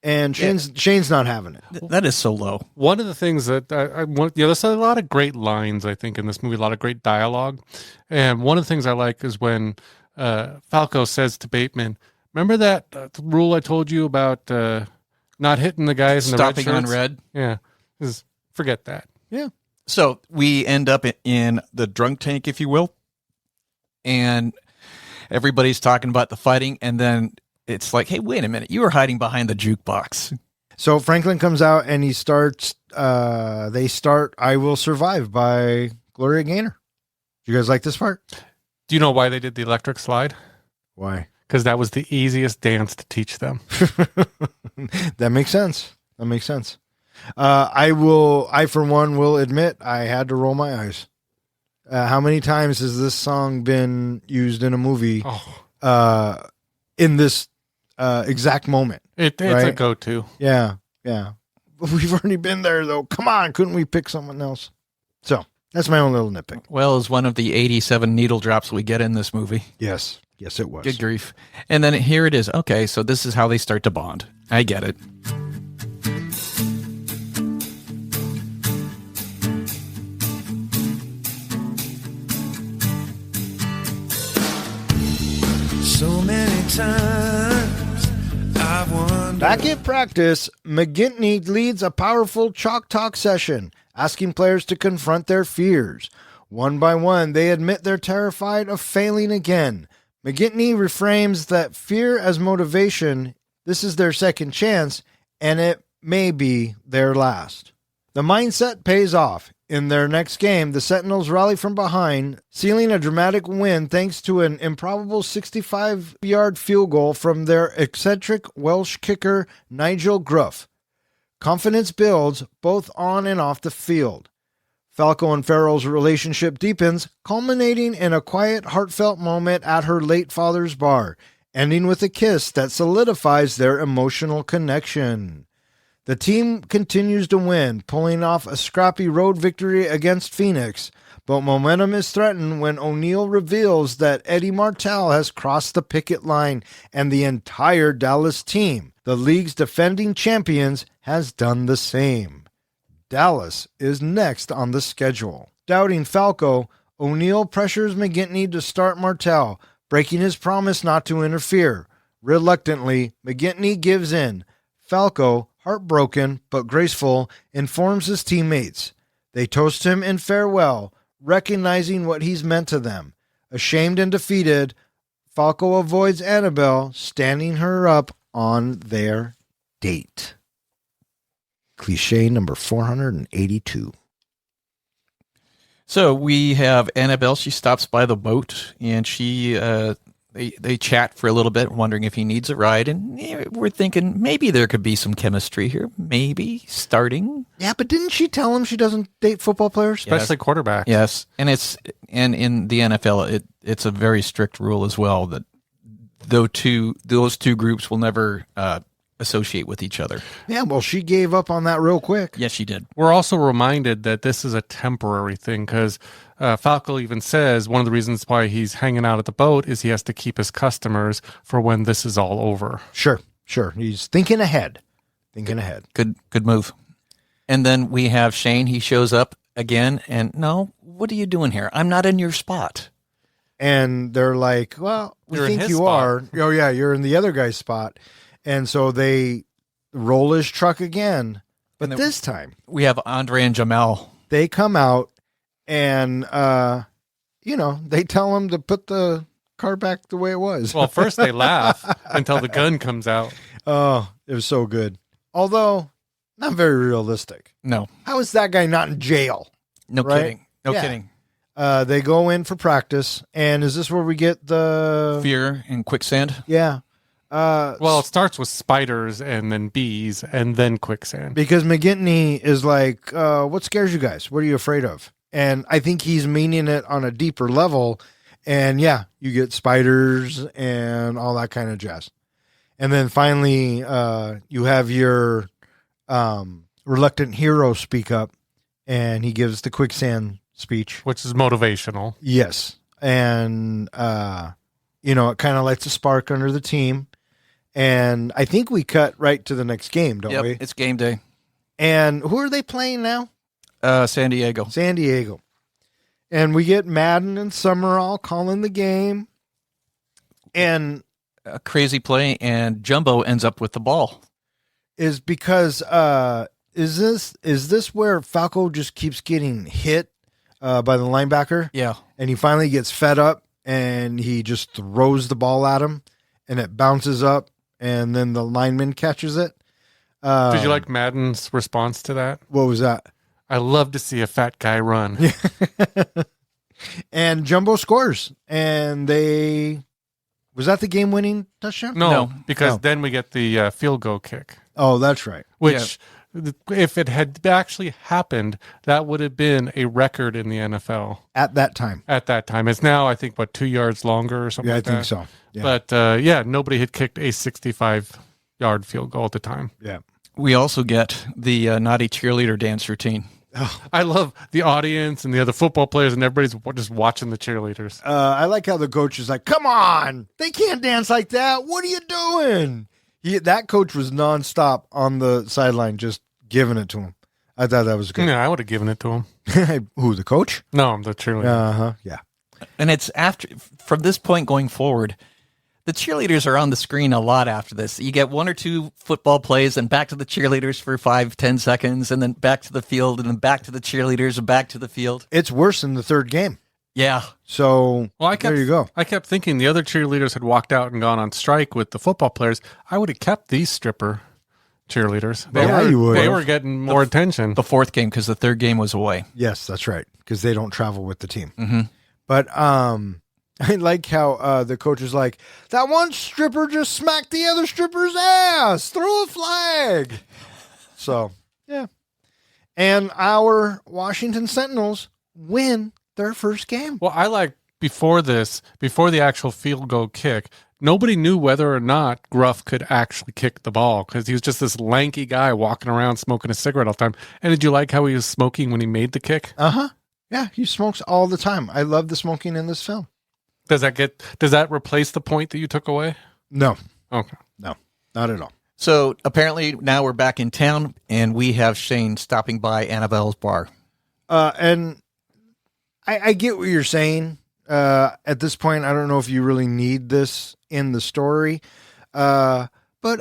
[SPEAKER 3] And Shane's not having it.
[SPEAKER 6] That is so low.
[SPEAKER 5] One of the things that I want, there's a lot of great lines, I think, in this movie, a lot of great dialogue. And one of the things I like is when Falco says to Bateman, remember that rule I told you about not hitting the guys in the red
[SPEAKER 6] Stopping on
[SPEAKER 5] shirts?"
[SPEAKER 6] red.
[SPEAKER 5] Yeah. Just forget that.
[SPEAKER 3] Yeah.
[SPEAKER 6] So we end up in the drunk tank, if you will. And everybody's talking about the fighting. And then it's like, hey, wait a minute. You were hiding behind the jukebox.
[SPEAKER 3] So Franklin comes out and he starts, they start I Will Survive by Gloria Gaynor. Do you guys like this part?
[SPEAKER 5] Do you know why they did the electric slide?
[SPEAKER 3] Why?
[SPEAKER 5] Because that was the easiest dance to teach them.
[SPEAKER 3] That makes sense. That makes sense. I for one will admit I had to roll my eyes. How many times has this song been used in a movie in this exact moment?
[SPEAKER 5] It's
[SPEAKER 3] right?
[SPEAKER 5] a go-to.
[SPEAKER 3] Yeah, yeah. But we've already been there, though. Come on, couldn't we pick someone else? So that's my own little nitpick.
[SPEAKER 6] Well, it's one of the 87 needle drops we get in this movie.
[SPEAKER 3] Yes, yes, it was.
[SPEAKER 6] Good grief. And then here it is. Okay, so this is how they start to bond. I get it.
[SPEAKER 4] So many times I've wondered.
[SPEAKER 3] Back at practice, McGinty leads a powerful chalk talk session, asking players to confront their fears. One by one, they admit they're terrified of failing again. McGinty reframes that fear as motivation. This is their second chance, and it may be their last. The mindset pays off. In their next game, the Sentinels rally from behind, sealing a dramatic win thanks to an improbable 65-yard field goal from their eccentric Welsh kicker Nigel Gruff. Confidence builds both on and off the field. Falco and Farrell's relationship deepens, culminating in a quiet, heartfelt moment at her late father's bar, ending with a kiss that solidifies their emotional connection. The team continues to win, pulling off a scrappy road victory against Phoenix, but momentum is threatened when O'Neal reveals that Eddie Martell has crossed the picket line and the entire Dallas team, the league's defending champions, has done the same. Dallas is next on the schedule. Doubting Falco, O'Neal pressures McGinty to start Martell, breaking his promise not to interfere. Reluctantly, McGinty gives in. Falco, heartbroken but graceful, informs his teammates. They toast him in farewell, recognizing what he's meant to them. Ashamed and defeated, Falco avoids Annabelle, standing her up on their date. Cliché number 482.
[SPEAKER 6] So we have Annabelle. She stops by the boat, and they chat for a little bit, wondering if he needs a ride. And we're thinking maybe there could be some chemistry here. Maybe starting.
[SPEAKER 3] Yeah, but didn't she tell him she doesn't date football players?
[SPEAKER 5] Especially quarterbacks.
[SPEAKER 6] Yes, and in the NFL, it's a very strict rule as well that those two groups will never associate with each other.
[SPEAKER 3] Yeah, well, she gave up on that real quick.
[SPEAKER 6] Yes, she did.
[SPEAKER 5] We're also reminded that this is a temporary thing because Falco even says one of the reasons why he's hanging out at the boat is he has to keep his customers for when this is all over.
[SPEAKER 3] Sure. He's thinking ahead.
[SPEAKER 6] Good move. And then we have Shane. He shows up again, and no, what are you doing here? I'm not in your spot.
[SPEAKER 3] And they're like, well, we
[SPEAKER 5] You're in
[SPEAKER 3] think
[SPEAKER 5] his
[SPEAKER 3] you
[SPEAKER 5] spot.
[SPEAKER 3] are. Oh, yeah, you're in the other guy's spot. And so they roll his truck again. But
[SPEAKER 6] And then
[SPEAKER 3] this time,
[SPEAKER 6] We have Andre and Jamal.
[SPEAKER 3] they come out and, they tell him to put the car back the way it was.
[SPEAKER 5] Well, first they laugh until the gun comes out.
[SPEAKER 3] Oh, it was so good. Although, not very realistic.
[SPEAKER 6] No,
[SPEAKER 3] How is that guy not in jail?
[SPEAKER 6] no
[SPEAKER 3] Right?
[SPEAKER 6] kidding. No
[SPEAKER 3] Yeah.
[SPEAKER 6] kidding.
[SPEAKER 3] They go in for practice. And is this where we get the...
[SPEAKER 6] Fear and quicksand.
[SPEAKER 3] Yeah.
[SPEAKER 5] Well, it starts with spiders and then bees and then quicksand.
[SPEAKER 3] Because McGinty is like, what scares you guys? What are you afraid of? And I think he's meaning it on a deeper level. And yeah, you get spiders and all that kind of jazz. And then finally, you have your reluctant hero speak up, and he gives the quicksand speech.
[SPEAKER 5] Which is motivational.
[SPEAKER 3] Yes. And, it kind of lights a spark under the team. And I think we cut right to the next game, don't
[SPEAKER 6] Yep,
[SPEAKER 3] we?
[SPEAKER 6] it's game day.
[SPEAKER 3] And who are they playing now?
[SPEAKER 6] San Diego.
[SPEAKER 3] San Diego. And we get Madden and Summerall calling the game. And
[SPEAKER 6] A crazy play, and Jumbo ends up with the ball.
[SPEAKER 3] is because is this where Falco just keeps getting hit by the linebacker?
[SPEAKER 6] Yeah.
[SPEAKER 3] And he finally gets fed up and he just throws the ball at him and it bounces up and then the lineman catches it.
[SPEAKER 5] Did you like Madden's response to that?
[SPEAKER 3] What was that?
[SPEAKER 5] I love to see a fat guy run.
[SPEAKER 3] And Jumbo scores. And was that the game-winning touchdown?
[SPEAKER 5] No, because
[SPEAKER 3] No.
[SPEAKER 5] then we get the field goal kick,
[SPEAKER 3] Oh, that's right.
[SPEAKER 5] which if it had actually happened, that would have been a record in the NFL
[SPEAKER 3] At that time.
[SPEAKER 5] at that time. It's now, I think, 2 yards longer or something
[SPEAKER 3] Yeah, I
[SPEAKER 5] like
[SPEAKER 3] think
[SPEAKER 5] that.
[SPEAKER 3] so. Yeah.
[SPEAKER 5] But nobody had kicked a 65-yard field goal at the time.
[SPEAKER 3] Yeah.
[SPEAKER 6] We also get the naughty cheerleader dance routine.
[SPEAKER 5] I love the audience and the other football players, and everybody's just watching the cheerleaders.
[SPEAKER 3] I like how the coach is like, come on, they can't dance like that. What are you doing? That coach was nonstop on the sideline, just giving it to him. I thought that was good.
[SPEAKER 5] Yeah, I would have given it to him.
[SPEAKER 3] Who, the coach?
[SPEAKER 5] No, I'm the cheerleader.
[SPEAKER 3] Uh-huh, yeah.
[SPEAKER 6] And it's from this point going forward, the cheerleaders are on the screen a lot after this. You get one or two football plays and back to the cheerleaders for 5-10 seconds, and then back to the field, and then back to the cheerleaders and back to the field.
[SPEAKER 3] It's worse in the third game.
[SPEAKER 6] Yeah.
[SPEAKER 3] So
[SPEAKER 5] Well,
[SPEAKER 3] there you go.
[SPEAKER 5] I kept thinking the other cheerleaders had walked out and gone on strike with the football players. I would have kept these stripper cheerleaders.
[SPEAKER 3] Yeah, you would
[SPEAKER 5] They
[SPEAKER 3] have.
[SPEAKER 5] were getting more attention.
[SPEAKER 6] The fourth game, because the third game was away.
[SPEAKER 3] Yes, that's right, because they don't travel with the team.
[SPEAKER 6] Mm-hmm.
[SPEAKER 3] But I like how the coach is like, that one stripper just smacked the other stripper's ass. Throw a flag. So, yeah. And our Washington Sentinels win their first game.
[SPEAKER 5] Well, I like before the actual field goal kick, nobody knew whether or not Gruff could actually kick the ball because he was just this lanky guy walking around smoking a cigarette all the time. And did you like how he was smoking when he made the kick?
[SPEAKER 3] Uh-huh. Yeah, he smokes all the time. I love the smoking in this film.
[SPEAKER 5] Does that replace the point that you took away?
[SPEAKER 3] No,
[SPEAKER 5] Okay.
[SPEAKER 3] no, not at all.
[SPEAKER 6] So apparently now we're back in town, and we have Shane stopping by Annabelle's bar.
[SPEAKER 3] And I get what you're saying. At this point, I don't know if you really need this in the story. But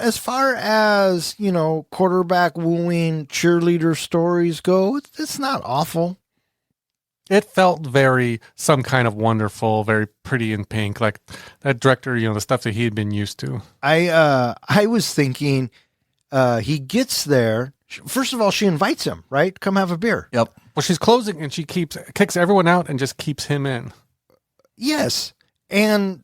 [SPEAKER 3] as far as, quarterback wooing cheerleader stories go, it's not awful.
[SPEAKER 5] It felt very some kind of wonderful, very pretty in pink, like that director, the stuff that he had been used to.
[SPEAKER 3] I was thinking he gets there First of all, she invites him, right? Come have a beer.
[SPEAKER 6] Yep.
[SPEAKER 5] Well, she's closing and she kicks everyone out and just keeps him in.
[SPEAKER 3] Yes. And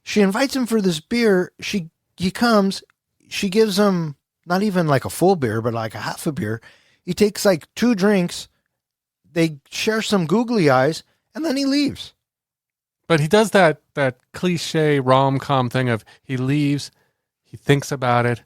[SPEAKER 3] she invites him for this beer. He comes, she gives him not even like a full beer, but like a half a beer. He takes like 2 drinks. They share some googly eyes, and then he leaves.
[SPEAKER 5] But he does that cliche rom-com thing of he leaves, he thinks about it,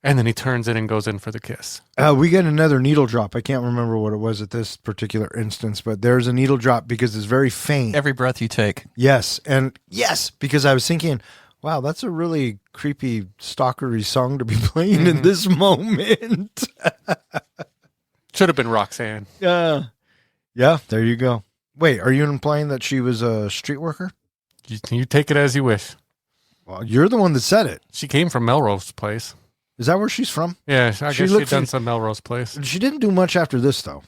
[SPEAKER 5] and then he turns in and goes in for the kiss.
[SPEAKER 3] We get another needle drop. I can't remember what it was at this particular instance, but there's a needle drop because it's very faint.
[SPEAKER 6] Every breath you take.
[SPEAKER 3] Yes. And yes, because I was thinking, wow, that's a really creepy, stalkery song to be playing in this moment.
[SPEAKER 5] Should have been Roxanne.
[SPEAKER 3] Yeah, there you go. Wait, are you implying that she was a street worker?
[SPEAKER 5] You take it as you wish.
[SPEAKER 3] Well, you're the one that said it.
[SPEAKER 5] She came from Melrose Place.
[SPEAKER 3] Is that where she's from?
[SPEAKER 5] Yeah, I guess she'd done some Melrose Place.
[SPEAKER 3] She didn't do much after this, though.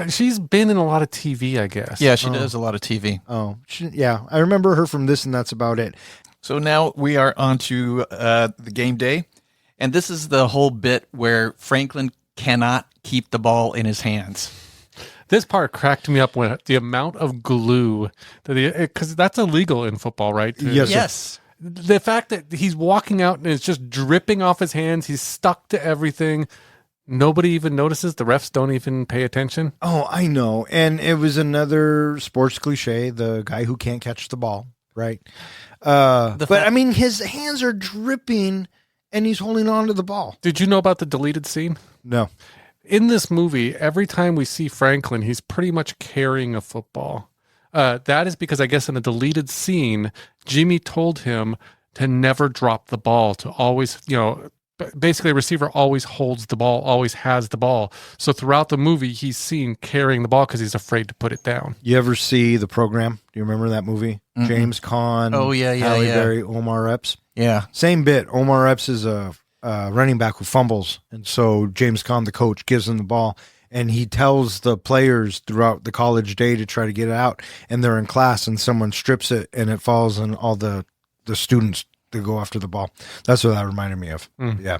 [SPEAKER 5] She's been in a lot of TV, I guess.
[SPEAKER 6] Yeah, she does a lot of TV.
[SPEAKER 3] Oh, yeah. I remember her from this, and that's about it.
[SPEAKER 6] So now we are on to the game day. And this is the whole bit where Franklin cannot keep the ball in his hands.
[SPEAKER 5] This part cracked me up when the amount of glue because that's illegal in football, right?
[SPEAKER 6] Yes.
[SPEAKER 5] The fact that he's walking out and it's just dripping off his hands, he's stuck to everything. Nobody even notices. The refs don't even pay attention.
[SPEAKER 3] Oh, I know. And it was another sports cliche, the guy who can't catch the ball, right? I mean, his hands are dripping and he's holding on to the ball.
[SPEAKER 5] Did you know about the deleted scene?
[SPEAKER 3] No.
[SPEAKER 5] In this movie, every time we see Franklin, he's pretty much carrying a football. That is because I guess in a deleted scene, Jimmy told him to never drop the ball, to always, basically a receiver always holds the ball, always has the ball. So throughout the movie, he's seen carrying the ball because he's afraid to put it down.
[SPEAKER 3] You ever see The Program? Do you remember that movie? Mm-hmm. James Caan.
[SPEAKER 6] Oh, yeah.
[SPEAKER 3] Halle Berry, Omar Epps.
[SPEAKER 6] Yeah.
[SPEAKER 3] Same bit. Omar Epps is a running back who fumbles. And so James Caan, the coach, gives him the ball. And he tells the players throughout the college day to try to get it out. And they're in class and someone strips it and it falls on all the students to go after the ball. That's what that reminded me of. Yeah.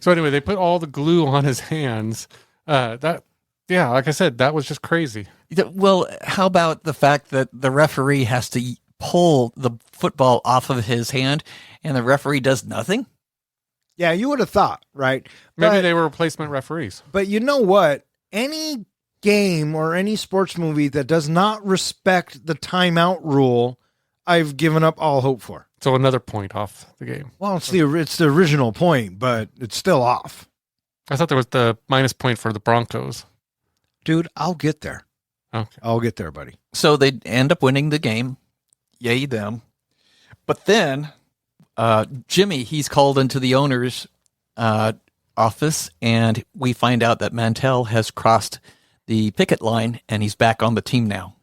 [SPEAKER 5] So anyway, they put all the glue on his hands. Like I said, that was just crazy.
[SPEAKER 6] Well, how about the fact that the referee has to pull the football off of his hand and the referee does nothing?
[SPEAKER 3] Yeah, you would have thought, right?
[SPEAKER 5] Maybe they were replacement referees.
[SPEAKER 3] But you know what? Any game or any sports movie that does not respect the timeout rule, I've given up all hope for.
[SPEAKER 5] So another point off the game.
[SPEAKER 3] Well, it's the original point, but it's still off.
[SPEAKER 5] I thought there was the minus point for the Broncos.
[SPEAKER 3] Dude, I'll get there.
[SPEAKER 5] Okay.
[SPEAKER 3] I'll get there, buddy.
[SPEAKER 6] So they end up winning the game. Yay, them. But then Jimmy, he's called into the owner's office, and we find out that Mantell has crossed the picket line, and he's back on the team now.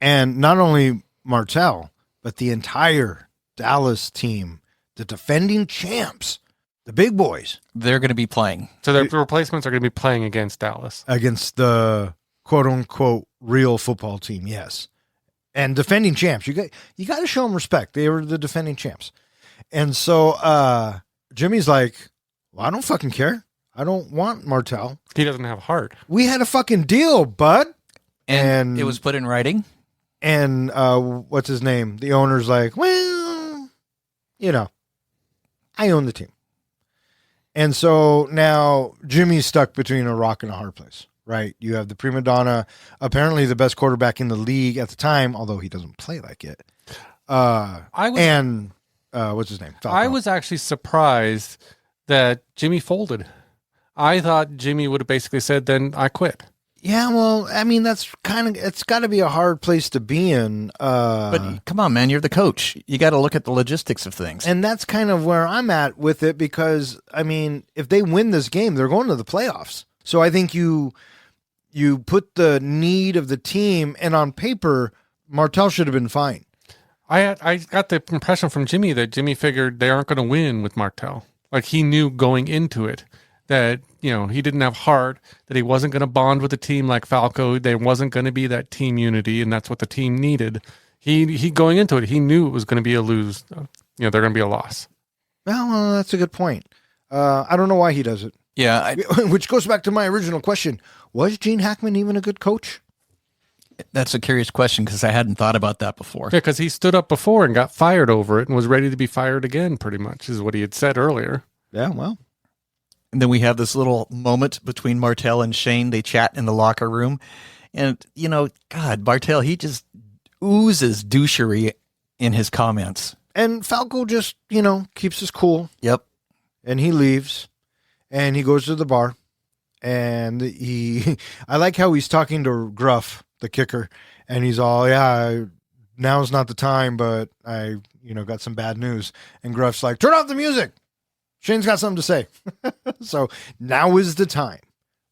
[SPEAKER 3] And not only Martell, but the entire Dallas team, the defending champs, the big boys.
[SPEAKER 6] They're going to be playing.
[SPEAKER 5] So the replacements are going to be playing against Dallas.
[SPEAKER 3] Against the quote-unquote real football team, yes. And defending champs. You got to show them respect. They were the defending champs. And so Jimmy's like, well, I don't fucking care. I don't want Martell.
[SPEAKER 5] He doesn't have heart.
[SPEAKER 3] We had a fucking deal, bud.
[SPEAKER 6] And it was put in writing.
[SPEAKER 3] And what's his name? The owner's like, well, I own the team. And so now Jimmy's stuck between a rock and a hard place, right? You have the prima donna, apparently the best quarterback in the league at the time, although he doesn't play like it. What's his name? Falco.
[SPEAKER 5] I was actually surprised that Jimmy folded. I thought Jimmy would have basically said, then I quit.
[SPEAKER 3] Yeah, well, I mean, it's got to be a hard place to be in.
[SPEAKER 6] But come on, man, you're the coach. You got to look at the logistics of things.
[SPEAKER 3] And that's kind of where I'm at with it because, I mean, if they win this game, they're going to the playoffs. So I think you put the need of the team, and on paper, Martell should have been fine.
[SPEAKER 5] I got the impression from Jimmy that Jimmy figured they aren't going to win with Martell. Like he knew going into it that, he didn't have heart, that he wasn't going to bond with the team like Falco. There wasn't going to be that team unity, and that's what the team needed. He going into it, he knew it was going to be a lose. They're going to be a loss.
[SPEAKER 3] Well, that's a good point. I don't know why he does it.
[SPEAKER 6] Yeah,
[SPEAKER 3] Which goes back to my original question. Was Gene Hackman even a good coach?
[SPEAKER 6] that's a curious question because I hadn't thought about that before.
[SPEAKER 5] Yeah, because he stood up before and got fired over it and was ready to be fired again, pretty much, is what he had said earlier.
[SPEAKER 3] Yeah, well.
[SPEAKER 6] And then we have this little moment between Martell and Shane. They chat in the locker room. And, God, Martell, he just oozes douchery in his comments.
[SPEAKER 3] And Falco just, keeps his cool.
[SPEAKER 6] Yep.
[SPEAKER 3] And he leaves. And he goes to the bar. And I like how he's talking to Gruff, the kicker. And he's all, yeah, now's not the time, but I, got some bad news. And Gruff's like, turn off the music. Shane's got something to say. So now is the time,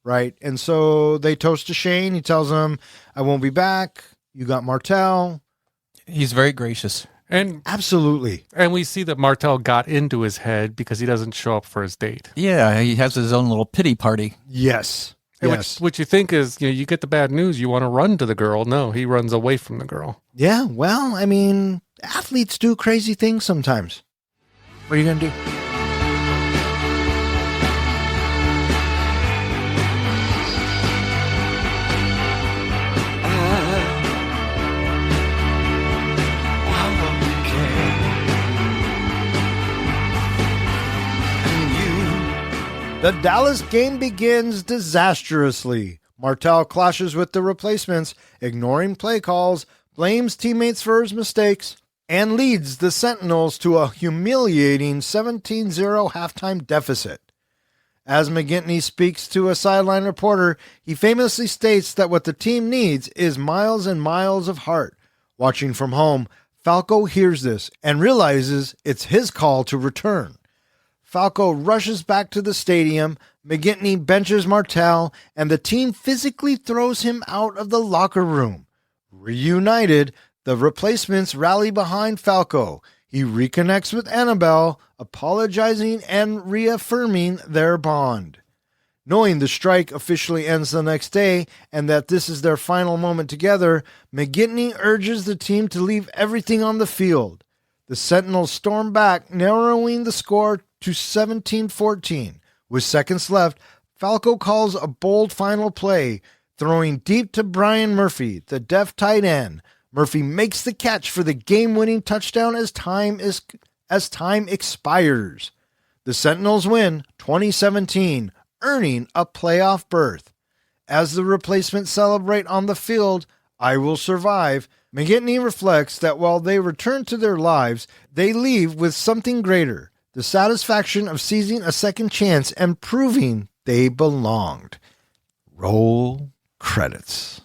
[SPEAKER 3] right? And so they toast to Shane. He tells him, I won't be back. You got Martell.
[SPEAKER 6] He's very gracious.
[SPEAKER 5] And
[SPEAKER 3] Absolutely.
[SPEAKER 5] and we see that Martell got into his head because he doesn't show up for his date.
[SPEAKER 6] Yeah, he has his own little pity party.
[SPEAKER 3] Yes.
[SPEAKER 5] And
[SPEAKER 3] Yes.
[SPEAKER 5] Which you think is, you get the bad news, you want to run to the girl. No, he runs away from the girl.
[SPEAKER 3] Yeah. Well, I mean, athletes do crazy things sometimes. What are you going to do? The Dallas game begins disastrously. Martell clashes with the replacements, ignoring play calls, blames teammates for his mistakes, and leads the Sentinels to a humiliating 17-0 halftime deficit. As McGinty speaks to a sideline reporter, he famously states that what the team needs is miles and miles of heart. Watching from home, Falco hears this and realizes it's his call to return. Falco rushes back to the stadium, McGinty benches Martell, and the team physically throws him out of the locker room. Reunited, the replacements rally behind Falco. He reconnects with Annabelle, apologizing and reaffirming their bond. Knowing the strike officially ends the next day and that this is their final moment together, McGinty urges the team to leave everything on the field. The Sentinels storm back, narrowing the score to 17-14. With seconds left, Falco calls a bold final play, throwing deep to Brian Murphy, the deaf tight end. Murphy makes the catch for the game-winning touchdown as time expires. The Sentinels win 2017, earning a playoff berth. As the replacements celebrate on the field, I will survive. McGinty reflects that while they return to their lives, they leave with something greater. The satisfaction of seizing a second chance and proving they belonged. Roll credits.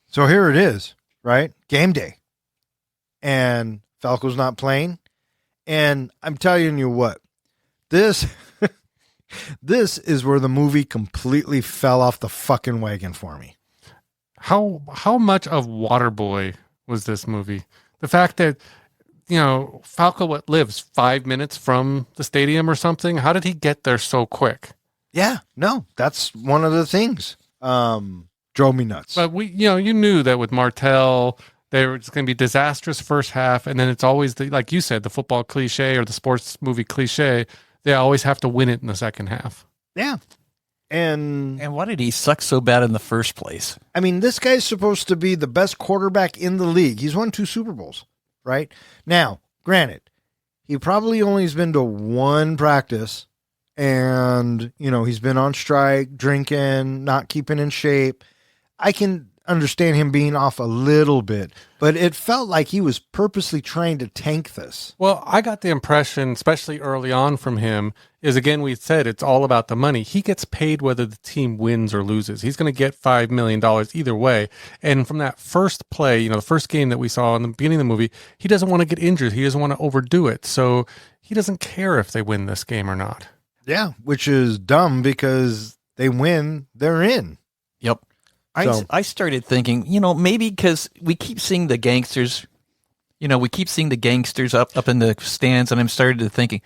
[SPEAKER 3] So here it is, right? Game day. And Falco's not playing. And I'm telling you what, this is where the movie completely fell off the fucking wagon for me.
[SPEAKER 5] How much of Waterboy was this movie? The fact that Falco lives 5 minutes from the stadium or something. How did he get there so quick?
[SPEAKER 3] Yeah, no, that's one of the things. Drove me nuts.
[SPEAKER 5] But you knew that with Martell, it's going to be disastrous first half, and then it's always like you said, the football cliche or the sports movie cliche. They always have to win it in the second half.
[SPEAKER 3] Yeah, and
[SPEAKER 6] why did he suck so bad in the first place?
[SPEAKER 3] I mean, this guy's supposed to be the best quarterback in the league. He's won 2 Super Bowls. Right? Now, granted, he probably only has been to 1 practice and, he's been on strike, drinking, not keeping in shape. I can understand him being off a little bit, but it felt like he was purposely trying to tank this.
[SPEAKER 5] Well, I got the impression, especially early on from him, is again, we said it's all about the money. He gets paid whether the team wins or loses. He's going to get $5 million either way. And from that first play, the first game that we saw in the beginning of the movie, he doesn't want to get injured. He doesn't want to overdo it. So he doesn't care if they win this game or not.
[SPEAKER 3] Yeah, which is dumb because they win, they're in.
[SPEAKER 6] Yep. I started thinking, maybe because we keep seeing the gangsters, up in the stands, and I'm started to thinking,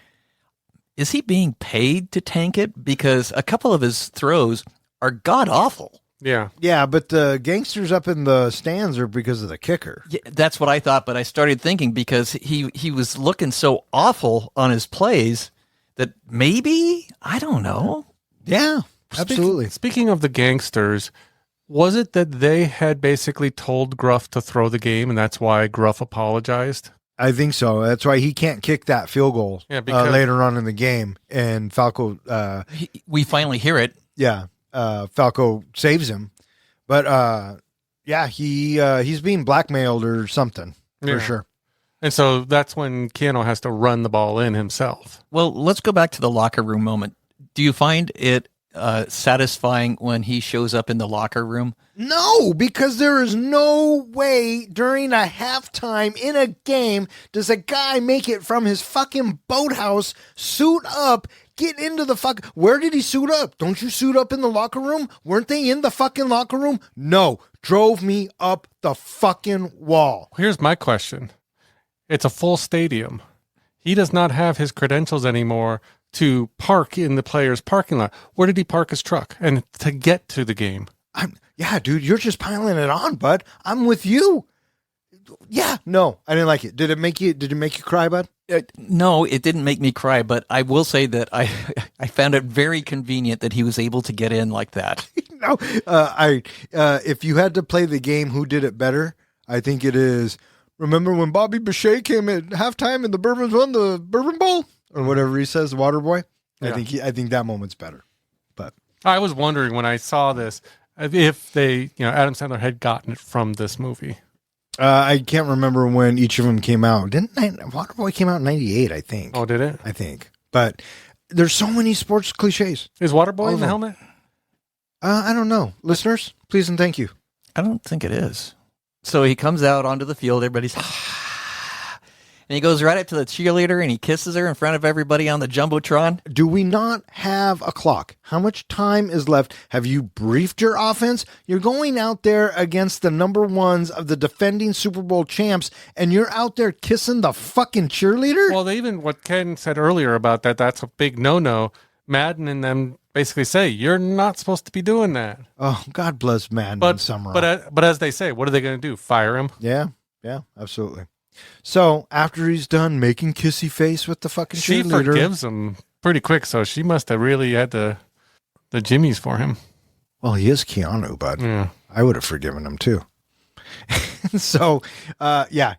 [SPEAKER 6] is he being paid to tank it? Because a couple of his throws are god awful.
[SPEAKER 5] Yeah.
[SPEAKER 3] Yeah, but the gangsters up in the stands are because of the kicker.
[SPEAKER 6] Yeah, that's what I thought, but I started thinking because he was looking so awful on his plays that maybe, I don't know.
[SPEAKER 3] Yeah, absolutely.
[SPEAKER 5] Speaking of the gangsters, was it that they had basically told Gruff to throw the game, and that's why Gruff apologized?
[SPEAKER 3] I think so. That's why he can't kick that field goal
[SPEAKER 5] because
[SPEAKER 3] later on in the game. And Falco,
[SPEAKER 6] We finally hear it.
[SPEAKER 3] Falco saves him. But he's being blackmailed or something for sure.
[SPEAKER 5] And so that's when Keanu has to run the ball in himself.
[SPEAKER 6] Well, let's go back to the locker room moment. Do you find it satisfying when he shows up in the locker room?
[SPEAKER 3] No, because there is no way during a halftime in a game does a guy make it from his fucking boathouse, suit up, get into the fuck. Where did he suit up? Don't you suit up in the locker room? Weren't they in the fucking locker room? No, drove me up the fucking wall.
[SPEAKER 5] Here's my question. It's a full stadium. He does not have his credentials anymore to park in the players' parking lot. Where did he park his truck and to get to the game?
[SPEAKER 3] Yeah, dude, you're just piling it on, bud. I'm with you. Yeah, no, I didn't like it. Did it make you cry, bud?
[SPEAKER 6] No, it didn't make me cry, but I will say that I found it very convenient that he was able to get in like that.
[SPEAKER 3] No, if you had to play the game, who did it better? I think it is. Remember when Bobby Boucher came at halftime and the Bourbons won the Bourbon Bowl or whatever he says, the Water Boy?
[SPEAKER 5] Yeah.
[SPEAKER 3] I think that moment's better. But
[SPEAKER 5] I was wondering when I saw this if they, Adam Sandler had gotten it from this movie.
[SPEAKER 3] I can't remember when each of them came out. Water Boy came out in 98, I think.
[SPEAKER 5] Oh, did it?
[SPEAKER 3] I think. But there's so many sports cliches.
[SPEAKER 5] Is Waterboy in the helmet?
[SPEAKER 3] I don't know. Listeners, please and thank you.
[SPEAKER 6] I don't think it is. So he comes out onto the field, everybody's and he goes right up to the cheerleader and he kisses her in front of everybody on the Jumbotron.
[SPEAKER 3] Do we not have a clock? How much time is left? Have you briefed your offense? You're going out there against the number ones of the defending Super Bowl champs, and you're out there kissing the fucking cheerleader?
[SPEAKER 5] Well, even what Ken said earlier about that's a big no-no. Madden and them basically say, you're not supposed to be doing that.
[SPEAKER 3] Oh, God bless Madden and Summerall.
[SPEAKER 5] But as they say, what are they going to do? Fire him?
[SPEAKER 3] Yeah, absolutely. So after he's done making kissy face with the fucking
[SPEAKER 5] she
[SPEAKER 3] cheerleader,
[SPEAKER 5] forgives him pretty quick. So she must have really had the jimmies for him.
[SPEAKER 3] Well, he is Keanu, bud.
[SPEAKER 5] Yeah.
[SPEAKER 3] I would have forgiven him too. So,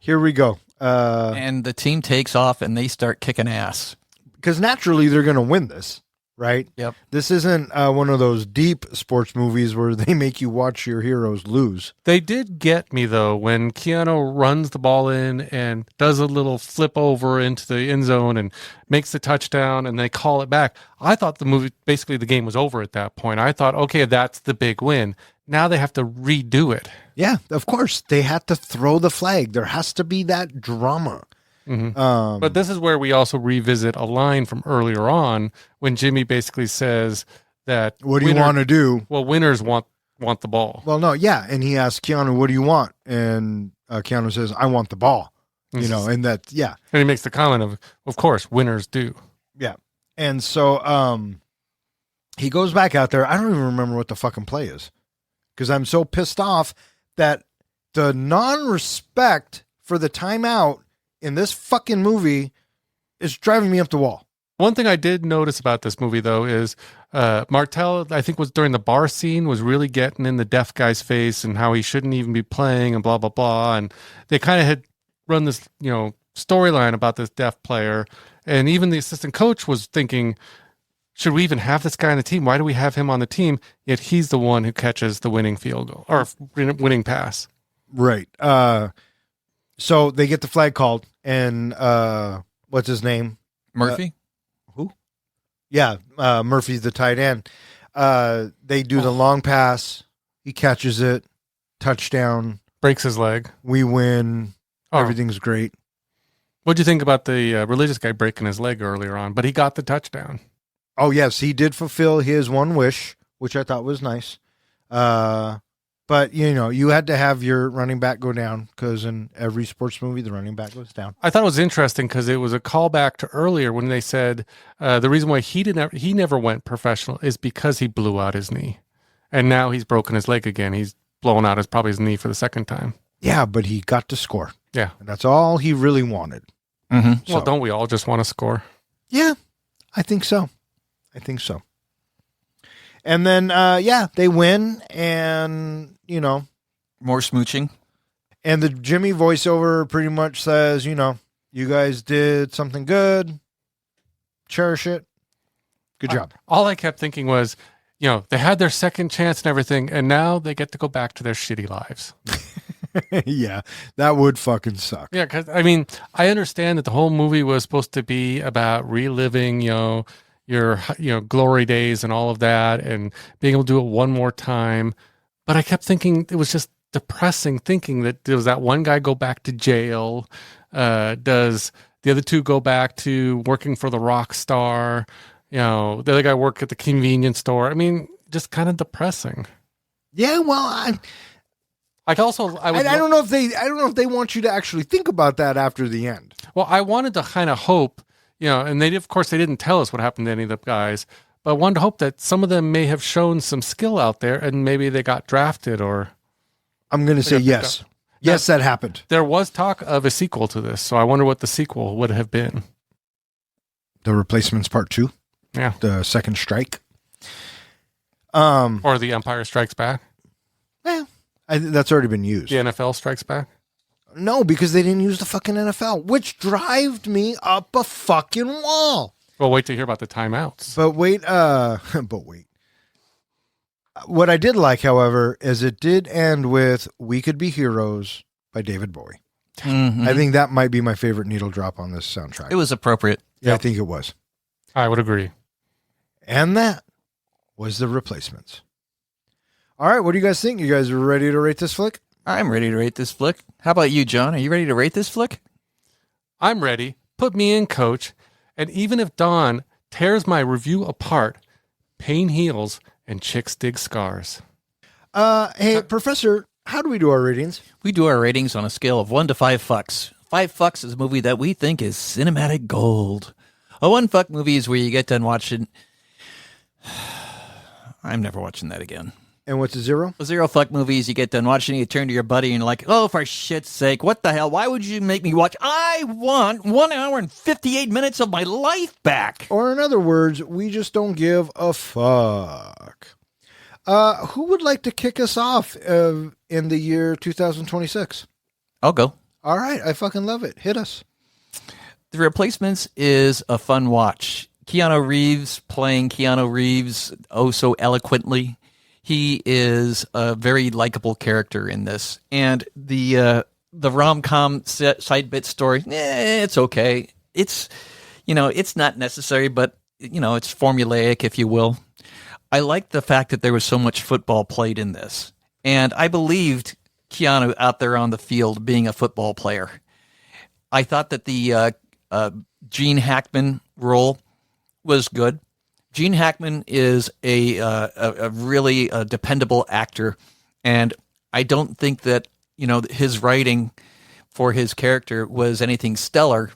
[SPEAKER 3] here we go.
[SPEAKER 6] And the team takes off and they start kicking ass.
[SPEAKER 3] Because naturally they're going to win this, right?
[SPEAKER 6] Yep.
[SPEAKER 3] This isn't one of those deep sports movies where they make you watch your heroes lose.
[SPEAKER 5] They did get me, though, when Keanu runs the ball in and does a little flip over into the end zone and makes the touchdown and they call it back. I thought the game was over at that point. I thought, okay, that's the big win. Now they have to redo it.
[SPEAKER 3] Yeah, of course. They had to throw the flag. There has to be that drama.
[SPEAKER 5] Mm-hmm. But this is where we also revisit a line from earlier on when Jimmy basically says that
[SPEAKER 3] what do you want to do?
[SPEAKER 5] Well, winners want the ball.
[SPEAKER 3] Well, no, yeah, and he asks Keanu, "What do you want?" And Keanu says, "I want the ball." And that, yeah.
[SPEAKER 5] And he makes the comment of course, winners do.
[SPEAKER 3] Yeah, and so he goes back out there. I don't even remember what the fucking play is because I'm so pissed off that the non-respect for the timeout in this fucking movie is driving me up the wall.
[SPEAKER 5] One thing I did notice about this movie, though, is Martell, I think was during the bar scene, was really getting in the deaf guy's face and how he shouldn't even be playing and blah, blah, blah. And they kind of had run this, storyline about this deaf player. And even the assistant coach was thinking, should we even have this guy on the team? Why do we have him on the team? Yet he's the one who catches the winning field goal or winning pass.
[SPEAKER 3] Right. So they get the flag called, and what's his name?
[SPEAKER 6] Murphy?
[SPEAKER 3] Who? Yeah, Murphy's the tight end. They do the long pass. He catches it. Touchdown.
[SPEAKER 5] Breaks his leg.
[SPEAKER 3] We win. Everything's great.
[SPEAKER 5] What'd you think about the religious guy breaking his leg earlier on? But he got the touchdown.
[SPEAKER 3] Oh, yes. He did fulfill his one wish, which I thought was nice. But, you had to have your running back go down because in every sports movie, the running back goes down.
[SPEAKER 5] I thought it was interesting because it was a callback to earlier when they said the reason why he never went professional is because he blew out his knee. And now he's broken his leg again. He's blown out his knee for the second time.
[SPEAKER 3] Yeah, but he got to score.
[SPEAKER 5] Yeah.
[SPEAKER 3] And that's all he really wanted.
[SPEAKER 6] Mm-hmm.
[SPEAKER 5] Well, don't we all just want to score?
[SPEAKER 3] Yeah. I think so. And then, they win, and,
[SPEAKER 6] More smooching.
[SPEAKER 3] and the Jimmy voiceover pretty much says, you guys did something good. Cherish it. Good job.
[SPEAKER 5] All I kept thinking was, they had their second chance and everything, and now they get to go back to their shitty lives.
[SPEAKER 3] Yeah, that would fucking suck.
[SPEAKER 5] Yeah, because I understand that the whole movie was supposed to be about reliving, your glory days and all of that, and being able to do it one more time. But I kept thinking it was just depressing, thinking that does that one guy go back to jail? Does the other two go back to working for the rock star? The other guy work at the convenience store. Just kind of depressing.
[SPEAKER 3] Yeah, well, I don't know if they want you to actually think about that after the end.
[SPEAKER 5] Well, I wanted to kind of hope, and of course they didn't tell us what happened to any of the guys, but I wanted to hope that some of them may have shown some skill out there and maybe they got drafted or.
[SPEAKER 3] I'm going to say yes. Yes, that happened.
[SPEAKER 5] There was talk of a sequel to this, so I wonder what the sequel would have been.
[SPEAKER 3] The Replacements Part 2?
[SPEAKER 5] Yeah.
[SPEAKER 3] The Second Strike?
[SPEAKER 5] Or The Empire Strikes Back?
[SPEAKER 3] Yeah. That's already been used.
[SPEAKER 5] The NFL Strikes Back?
[SPEAKER 3] No, because they didn't use the fucking NFL, which drived me up a fucking wall.
[SPEAKER 5] Well, wait to hear about the timeouts.
[SPEAKER 3] But wait. What I did like, however, is it did end with "We Could Be Heroes" by David Bowie.
[SPEAKER 6] Mm-hmm.
[SPEAKER 3] I think that might be my favorite needle drop on this soundtrack.
[SPEAKER 6] It was appropriate.
[SPEAKER 3] Yeah, I think it was.
[SPEAKER 5] I would agree.
[SPEAKER 3] And that was The Replacements. All right, what do you guys think? You guys are ready to rate this flick?
[SPEAKER 6] I'm ready to rate this flick. How about you, John? Are you ready to rate this flick?
[SPEAKER 5] I'm ready. Put me in, coach. And even if Don tears my review apart, pain heals and chicks dig scars.
[SPEAKER 3] Hey, Professor, how do we do our ratings?
[SPEAKER 6] We do our ratings on a scale of 1 to 5 fucks. 5 fucks is a movie that we think is cinematic gold. A 1 fuck movie is where you get done watching. I'm never watching that again.
[SPEAKER 3] And what's a 0?
[SPEAKER 6] A 0 fuck movies, you get done watching, you turn to your buddy and you're like, oh, for shit's sake, what the hell? Why would you make me watch? I want 1 hour and 58 minutes of my life back.
[SPEAKER 3] Or in other words, we just don't give a fuck. Who would like to kick us off in the year 2026?
[SPEAKER 6] I'll go.
[SPEAKER 3] All right, I fucking love it. Hit us.
[SPEAKER 6] The Replacements is a fun watch. Keanu Reeves playing Keanu Reeves oh so eloquently. He is a very likable character in this. And the rom-com side bit story, it's okay. It's, it's not necessary, but, it's formulaic, if you will. I like the fact that there was so much football played in this. And I believed Keanu out there on the field being a football player. I thought that the Gene Hackman role was good. Gene Hackman is a really dependable actor, and I don't think that his writing for his character was anything stellar.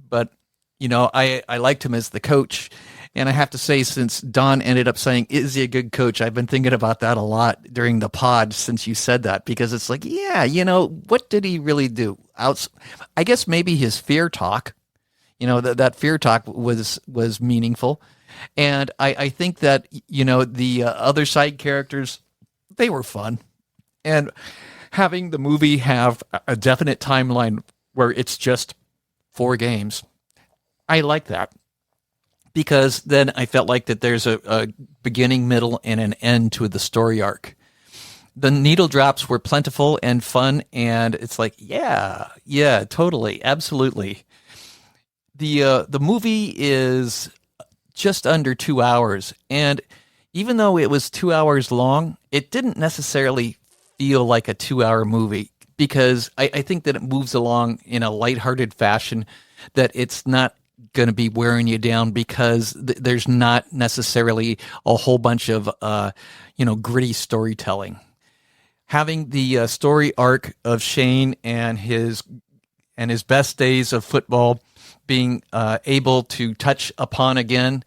[SPEAKER 6] But I liked him as the coach, and I have to say, since Don ended up saying, "Is he a good coach?" I've been thinking about that a lot during the pod since you said that, because it's like, yeah, what did he really do? I guess maybe his fear talk. That fear talk was meaningful. And I think that, the other side characters, they were fun. And having the movie have a definite timeline where it's just 4 games, I like that. Because then I felt like that there's a beginning, middle, and an end to the story arc. The needle drops were plentiful and fun, and it's like, yeah, totally, absolutely. The movie is just under 2 hours. And even though it was 2 hours long, it didn't necessarily feel like a 2-hour movie, because I think that it moves along in a lighthearted fashion, that it's not going to be wearing you down, because there's not necessarily a whole bunch of, gritty storytelling. Having the story arc of Shane and his best days of football being able to touch upon again,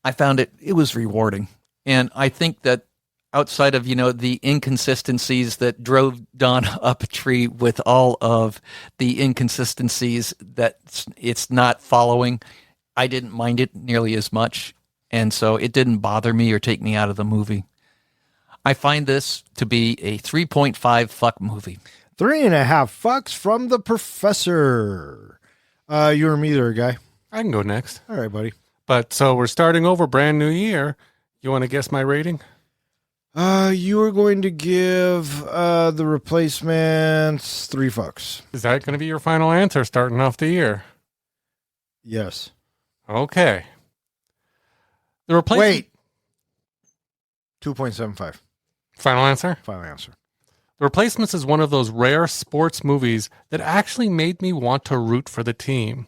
[SPEAKER 6] I found it was rewarding. And I think that outside of, the inconsistencies that drove Don up a tree with all of the inconsistencies that it's not following, I didn't mind it nearly as much, and so it didn't bother me or take me out of the movie. I find this to be a 3.5 fuck movie.
[SPEAKER 3] 3.5 fucks from the professor. You or me there, guy?
[SPEAKER 5] I can go next.
[SPEAKER 3] All right, buddy.
[SPEAKER 5] But so we're starting over, brand new year. You want to guess my rating?
[SPEAKER 3] You are going to give the replacements 3 fucks.
[SPEAKER 5] Is that going to be your final answer starting off the year?
[SPEAKER 3] Yes.
[SPEAKER 5] Okay. The replacement.
[SPEAKER 3] Wait. 2.75.
[SPEAKER 5] Final answer?
[SPEAKER 3] Final answer.
[SPEAKER 5] The Replacements is one of those rare sports movies that actually made me want to root for the team.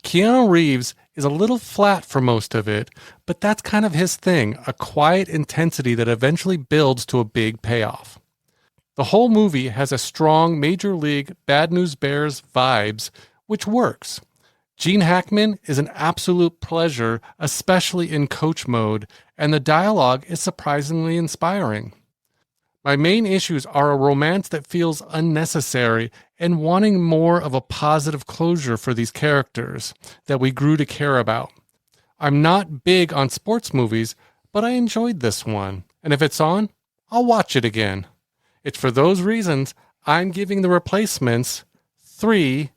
[SPEAKER 5] Keanu Reeves is a little flat for most of it, but that's kind of his thing, a quiet intensity that eventually builds to a big payoff. The whole movie has a strong Major League Bad News Bears vibes, which works. Gene Hackman is an absolute pleasure, especially in coach mode, and the dialogue is surprisingly inspiring. My main issues are a romance that feels unnecessary and wanting more of a positive closure for these characters that we grew to care about. I'm not big on sports movies, but I enjoyed this one, and if it's on, I'll watch it again. It's for those reasons I'm giving The Replacements 3.5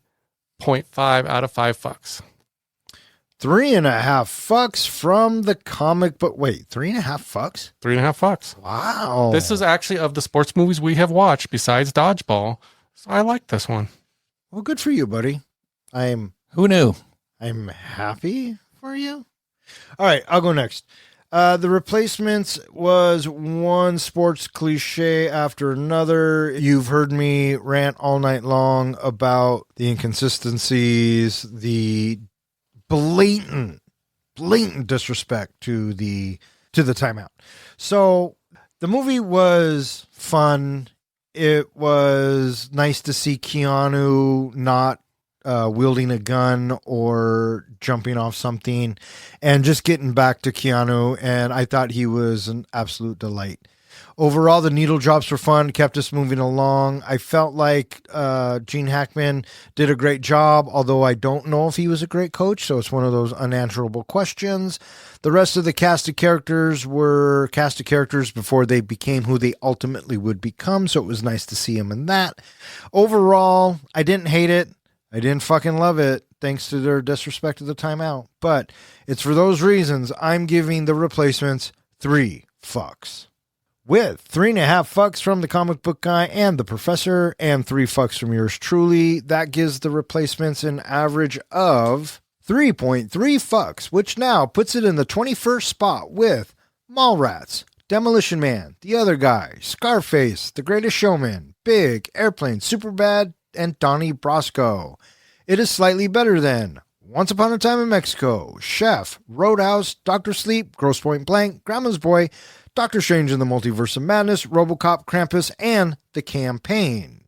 [SPEAKER 5] out of 5 fucks.
[SPEAKER 3] 3.5 fucks from the comic book. Wait, 3.5 fucks?
[SPEAKER 5] 3.5 fucks.
[SPEAKER 3] Wow.
[SPEAKER 5] This is actually of the sports movies we have watched besides Dodgeball. So I like this one.
[SPEAKER 3] Well, good for you, buddy.
[SPEAKER 6] Who knew?
[SPEAKER 3] I'm happy for you. All right, I'll go next. The Replacements was one sports cliche after another. You've heard me rant all night long about the inconsistencies, the blatant disrespect to the timeout. So the movie was fun. It was nice to see Keanu not wielding a gun or jumping off something and just getting back to Keanu. And I thought he was an absolute delight. Overall, the needle drops were fun, kept us moving along. I felt like Gene Hackman did a great job, although I don't know if he was a great coach, so it's one of those unanswerable questions. The rest of the cast of characters were cast of characters before they became who they ultimately would become, so it was nice to see him in that. Overall, I didn't hate it. I didn't fucking love it, thanks to their disrespect of the timeout. But it's for those reasons I'm giving The Replacements 3 fucks. With 3.5 fucks from the comic book guy and the professor, and 3 fucks from yours truly, that gives The Replacements an average of 3.3 fucks, which now puts it in the 21st spot with Mallrats, Demolition Man, The Other Guy, Scarface, The Greatest Showman, Big, Airplane, Superbad, and Donnie Brasco. It is slightly better than Once Upon a Time in Mexico, Chef, Roadhouse, Dr. Sleep, Grosse Point Blank, Grandma's Boy, Doctor Strange in the Multiverse of Madness, RoboCop, Krampus, and The Campaign.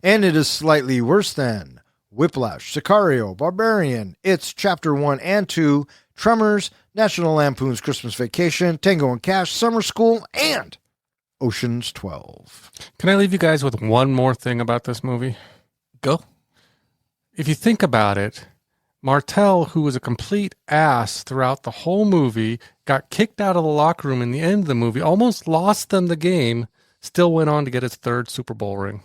[SPEAKER 3] And it is slightly worse than Whiplash, Sicario, Barbarian, It's Chapter 1 and 2, Tremors, National Lampoon's Christmas Vacation, Tango and Cash, Summer School, and Ocean's 12.
[SPEAKER 5] Can I leave you guys with one more thing about this movie?
[SPEAKER 6] Go.
[SPEAKER 5] If you think about it, Martell, who was a complete ass throughout the whole movie, got kicked out of the locker room in the end of the movie, almost lost them the game, still went on to get his 3rd Super Bowl ring.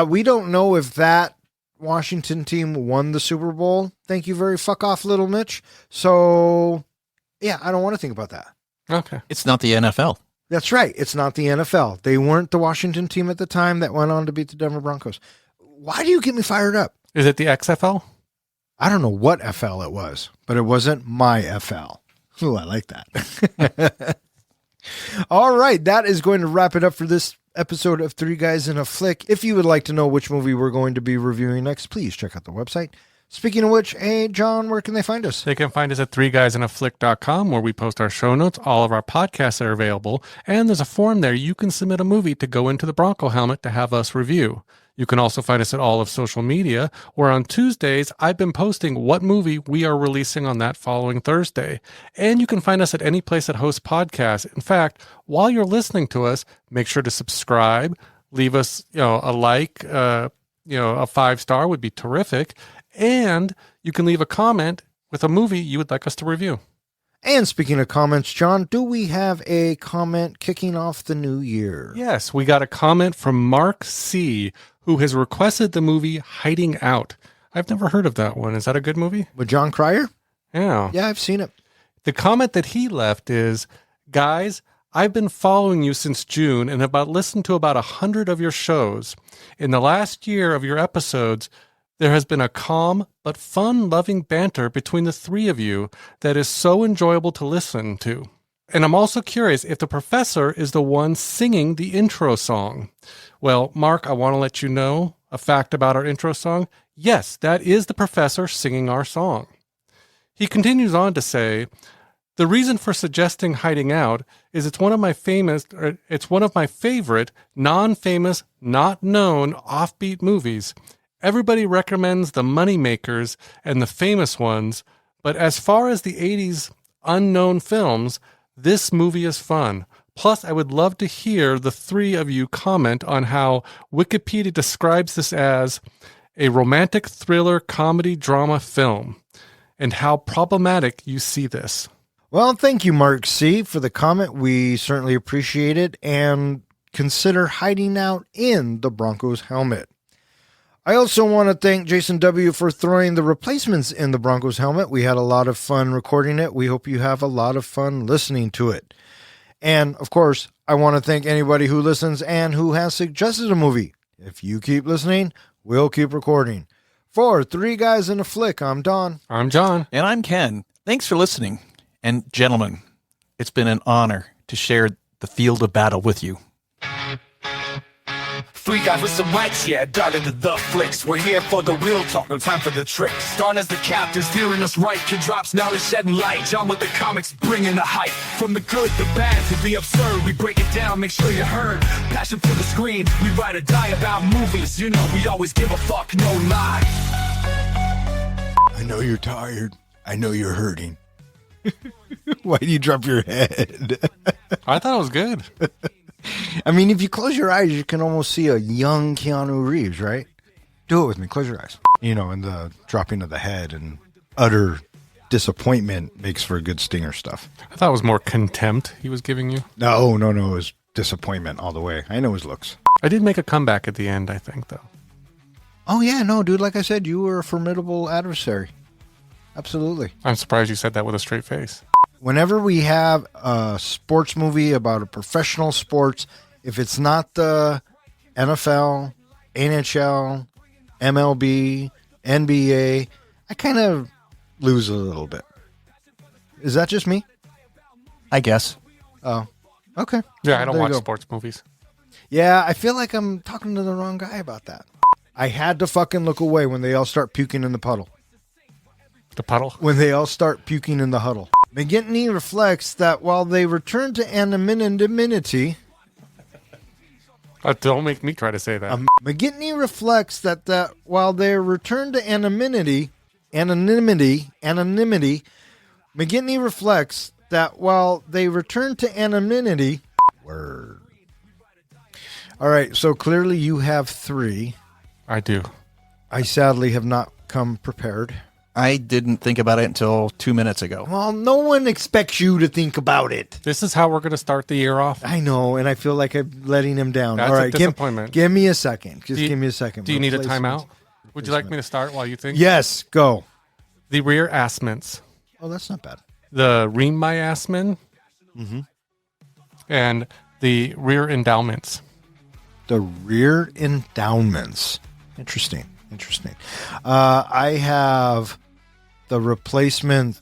[SPEAKER 3] We don't know if that Washington team won the Super Bowl. Thank you very fuck off, little Mitch. So, yeah, I don't want to think about that.
[SPEAKER 5] Okay.
[SPEAKER 6] It's not the NFL.
[SPEAKER 3] That's right. It's not the NFL. They weren't the Washington team at the time that went on to beat the Denver Broncos. Why do you get me fired up?
[SPEAKER 5] Is it the XFL?
[SPEAKER 3] I don't know what FL it was, but it wasn't my FL. Ooh, I like that. All right, that is going to wrap it up for this episode of Three Guys in a Flick. If you would like to know which movie we're going to be reviewing next, please check out the website. Speaking of which, hey, John, where can they find us?
[SPEAKER 5] They can find us at 3guysinaflick.com, where we post our show notes, all of our podcasts are available, and there's a form there you can submit a movie to go into the Bronco helmet to have us review. You can also find us at all of social media, where on Tuesdays, I've been posting what movie we are releasing on that following Thursday. And you can find us at any place that hosts podcasts. In fact, while you're listening to us, make sure to subscribe, leave us, a like, a 5-star would be terrific. And you can leave a comment with a movie you would like us to review.
[SPEAKER 3] And speaking of comments, John, do we have a comment kicking off the new year?
[SPEAKER 5] Yes, we got a comment from Mark C., who has requested the movie Hiding Out. I've never heard of that one. Is that a good movie?
[SPEAKER 3] With John Cryer?
[SPEAKER 5] Yeah.
[SPEAKER 3] Yeah, I've seen it.
[SPEAKER 5] The comment that he left is, guys, I've been following you since June and have listened to about 100 of your shows. In the last year of your episodes, there has been a calm but fun-loving banter between the three of you that is so enjoyable to listen to. And I'm also curious if the professor is the one singing the intro song. Well, Mark, I want to let you know a fact about our intro song. Yes, that is the professor singing our song. He continues on to say, the reason for suggesting Hiding Out is it's one of my favorite, non-famous, not known, offbeat movies. Everybody recommends the money makers and the famous ones, but as far as the 80s unknown films, this movie is fun. Plus, I would love to hear the three of you comment on how Wikipedia describes this as a romantic thriller comedy drama film, and how problematic you see this.
[SPEAKER 3] Well, thank you, Mark C., for the comment. We certainly appreciate it and consider Hiding Out in the Broncos helmet. I also want to thank Jason W. for throwing the replacements in the Broncos helmet. We had a lot of fun recording it. We hope you have a lot of fun listening to it. And, of course, I want to thank anybody who listens and who has suggested a movie. If you keep listening, we'll keep recording. For Three Guys in a Flick, I'm Don.
[SPEAKER 5] I'm John.
[SPEAKER 6] And I'm Ken. Thanks for listening. And gentlemen, it's been an honor to share the field of battle with you.
[SPEAKER 4] Three guys with some mics, yeah, dart into the flicks. We're here for the real talk, no time for the tricks. Don as the captain, steering us right. Kid drops knowledge, shedding light. John with the comics, bringing the hype. From the good, the bad, to the absurd, we break it down, make sure you heard. Passion for the screen, we ride or die about movies. You know we always give a fuck, no lie.
[SPEAKER 3] I know you're tired. I know you're hurting. Why do you drop your head?
[SPEAKER 5] I thought it was good.
[SPEAKER 3] I mean, if you close your eyes, you can almost see a young Keanu Reeves, right? Do it with me. Close your eyes. You know, and the dropping of the head and utter disappointment makes for good stinger stuff.
[SPEAKER 5] I thought it was more contempt he was giving you.
[SPEAKER 3] No. It was disappointment all the way. I know his looks.
[SPEAKER 5] I did make a comeback at the end, I think, though.
[SPEAKER 3] Oh, yeah. No, dude. Like I said, you were a formidable adversary. Absolutely.
[SPEAKER 5] I'm surprised you said that with a straight face.
[SPEAKER 3] Whenever we have a sports movie about a professional sports, if it's not the NFL, NHL, MLB, NBA, I kind of lose a little bit. Is that just me?
[SPEAKER 6] I guess.
[SPEAKER 3] Oh, okay.
[SPEAKER 5] Yeah, I don't
[SPEAKER 3] There you
[SPEAKER 5] watch
[SPEAKER 3] go.
[SPEAKER 5] sports movies.
[SPEAKER 3] Yeah, I feel like I'm talking to the wrong guy about that. I had to fucking look away when they all start puking in the puddle.
[SPEAKER 5] The puddle?
[SPEAKER 3] When they all start puking in the huddle. McGinty reflects that while they return to anonymity,
[SPEAKER 5] Don't make me try to say that.
[SPEAKER 3] McGinty reflects that while they return to anonymity, McGinty reflects that while they return to anonymity, word. All right, so clearly you have three.
[SPEAKER 5] I do.
[SPEAKER 3] I sadly have not come prepared.
[SPEAKER 6] I didn't think about it until 2 minutes ago.
[SPEAKER 3] Well, no one expects you to think about it.
[SPEAKER 5] This is how we're going to start the year off.
[SPEAKER 3] I know, and I feel like I'm letting him down.
[SPEAKER 5] That's
[SPEAKER 3] all right,
[SPEAKER 5] a disappointment.
[SPEAKER 3] Give me a second. Give me a second.
[SPEAKER 5] Do you need a
[SPEAKER 3] Replacement.
[SPEAKER 5] timeout? Would you like me to start while you think?
[SPEAKER 3] Yes, go.
[SPEAKER 5] The rear assments.
[SPEAKER 3] Oh, that's not bad.
[SPEAKER 5] The rear-miasmen. And the rear endowments.
[SPEAKER 3] The rear endowments. Interesting. I have the replacement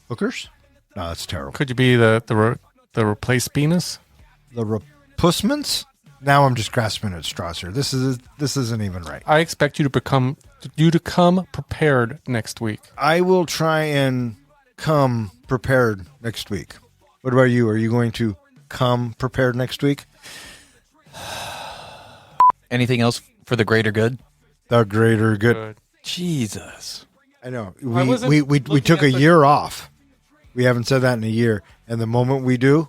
[SPEAKER 3] hookers. No, that's terrible.
[SPEAKER 5] Could you be the replace penis?
[SPEAKER 3] The repussments. Now I'm just grasping at straws here. This isn't even right.
[SPEAKER 5] I expect you to come prepared next week.
[SPEAKER 3] I will try and come prepared next week. What about you? Are you going to come prepared next week?
[SPEAKER 6] Anything else for the greater good?
[SPEAKER 3] The greater good.
[SPEAKER 6] Jesus.
[SPEAKER 3] I know.
[SPEAKER 5] wasn't
[SPEAKER 3] We
[SPEAKER 5] looking
[SPEAKER 3] took
[SPEAKER 5] at
[SPEAKER 3] a
[SPEAKER 5] the-
[SPEAKER 3] year off. We haven't said that in a year. And the moment we do,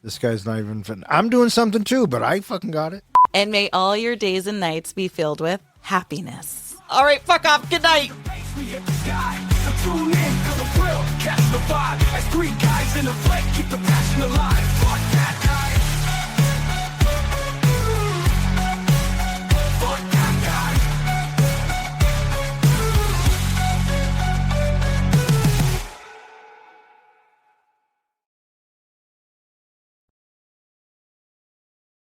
[SPEAKER 3] this guy's not even fit. I'm doing something too, but I fucking got it.
[SPEAKER 7] And may all your days and nights be filled with happiness. All right, fuck off. Good night.
[SPEAKER 4] We hit the sky, so tune in, 'cause thrill, catch the vibe. As three guys in a flick, keep the passion alive. Fuck that.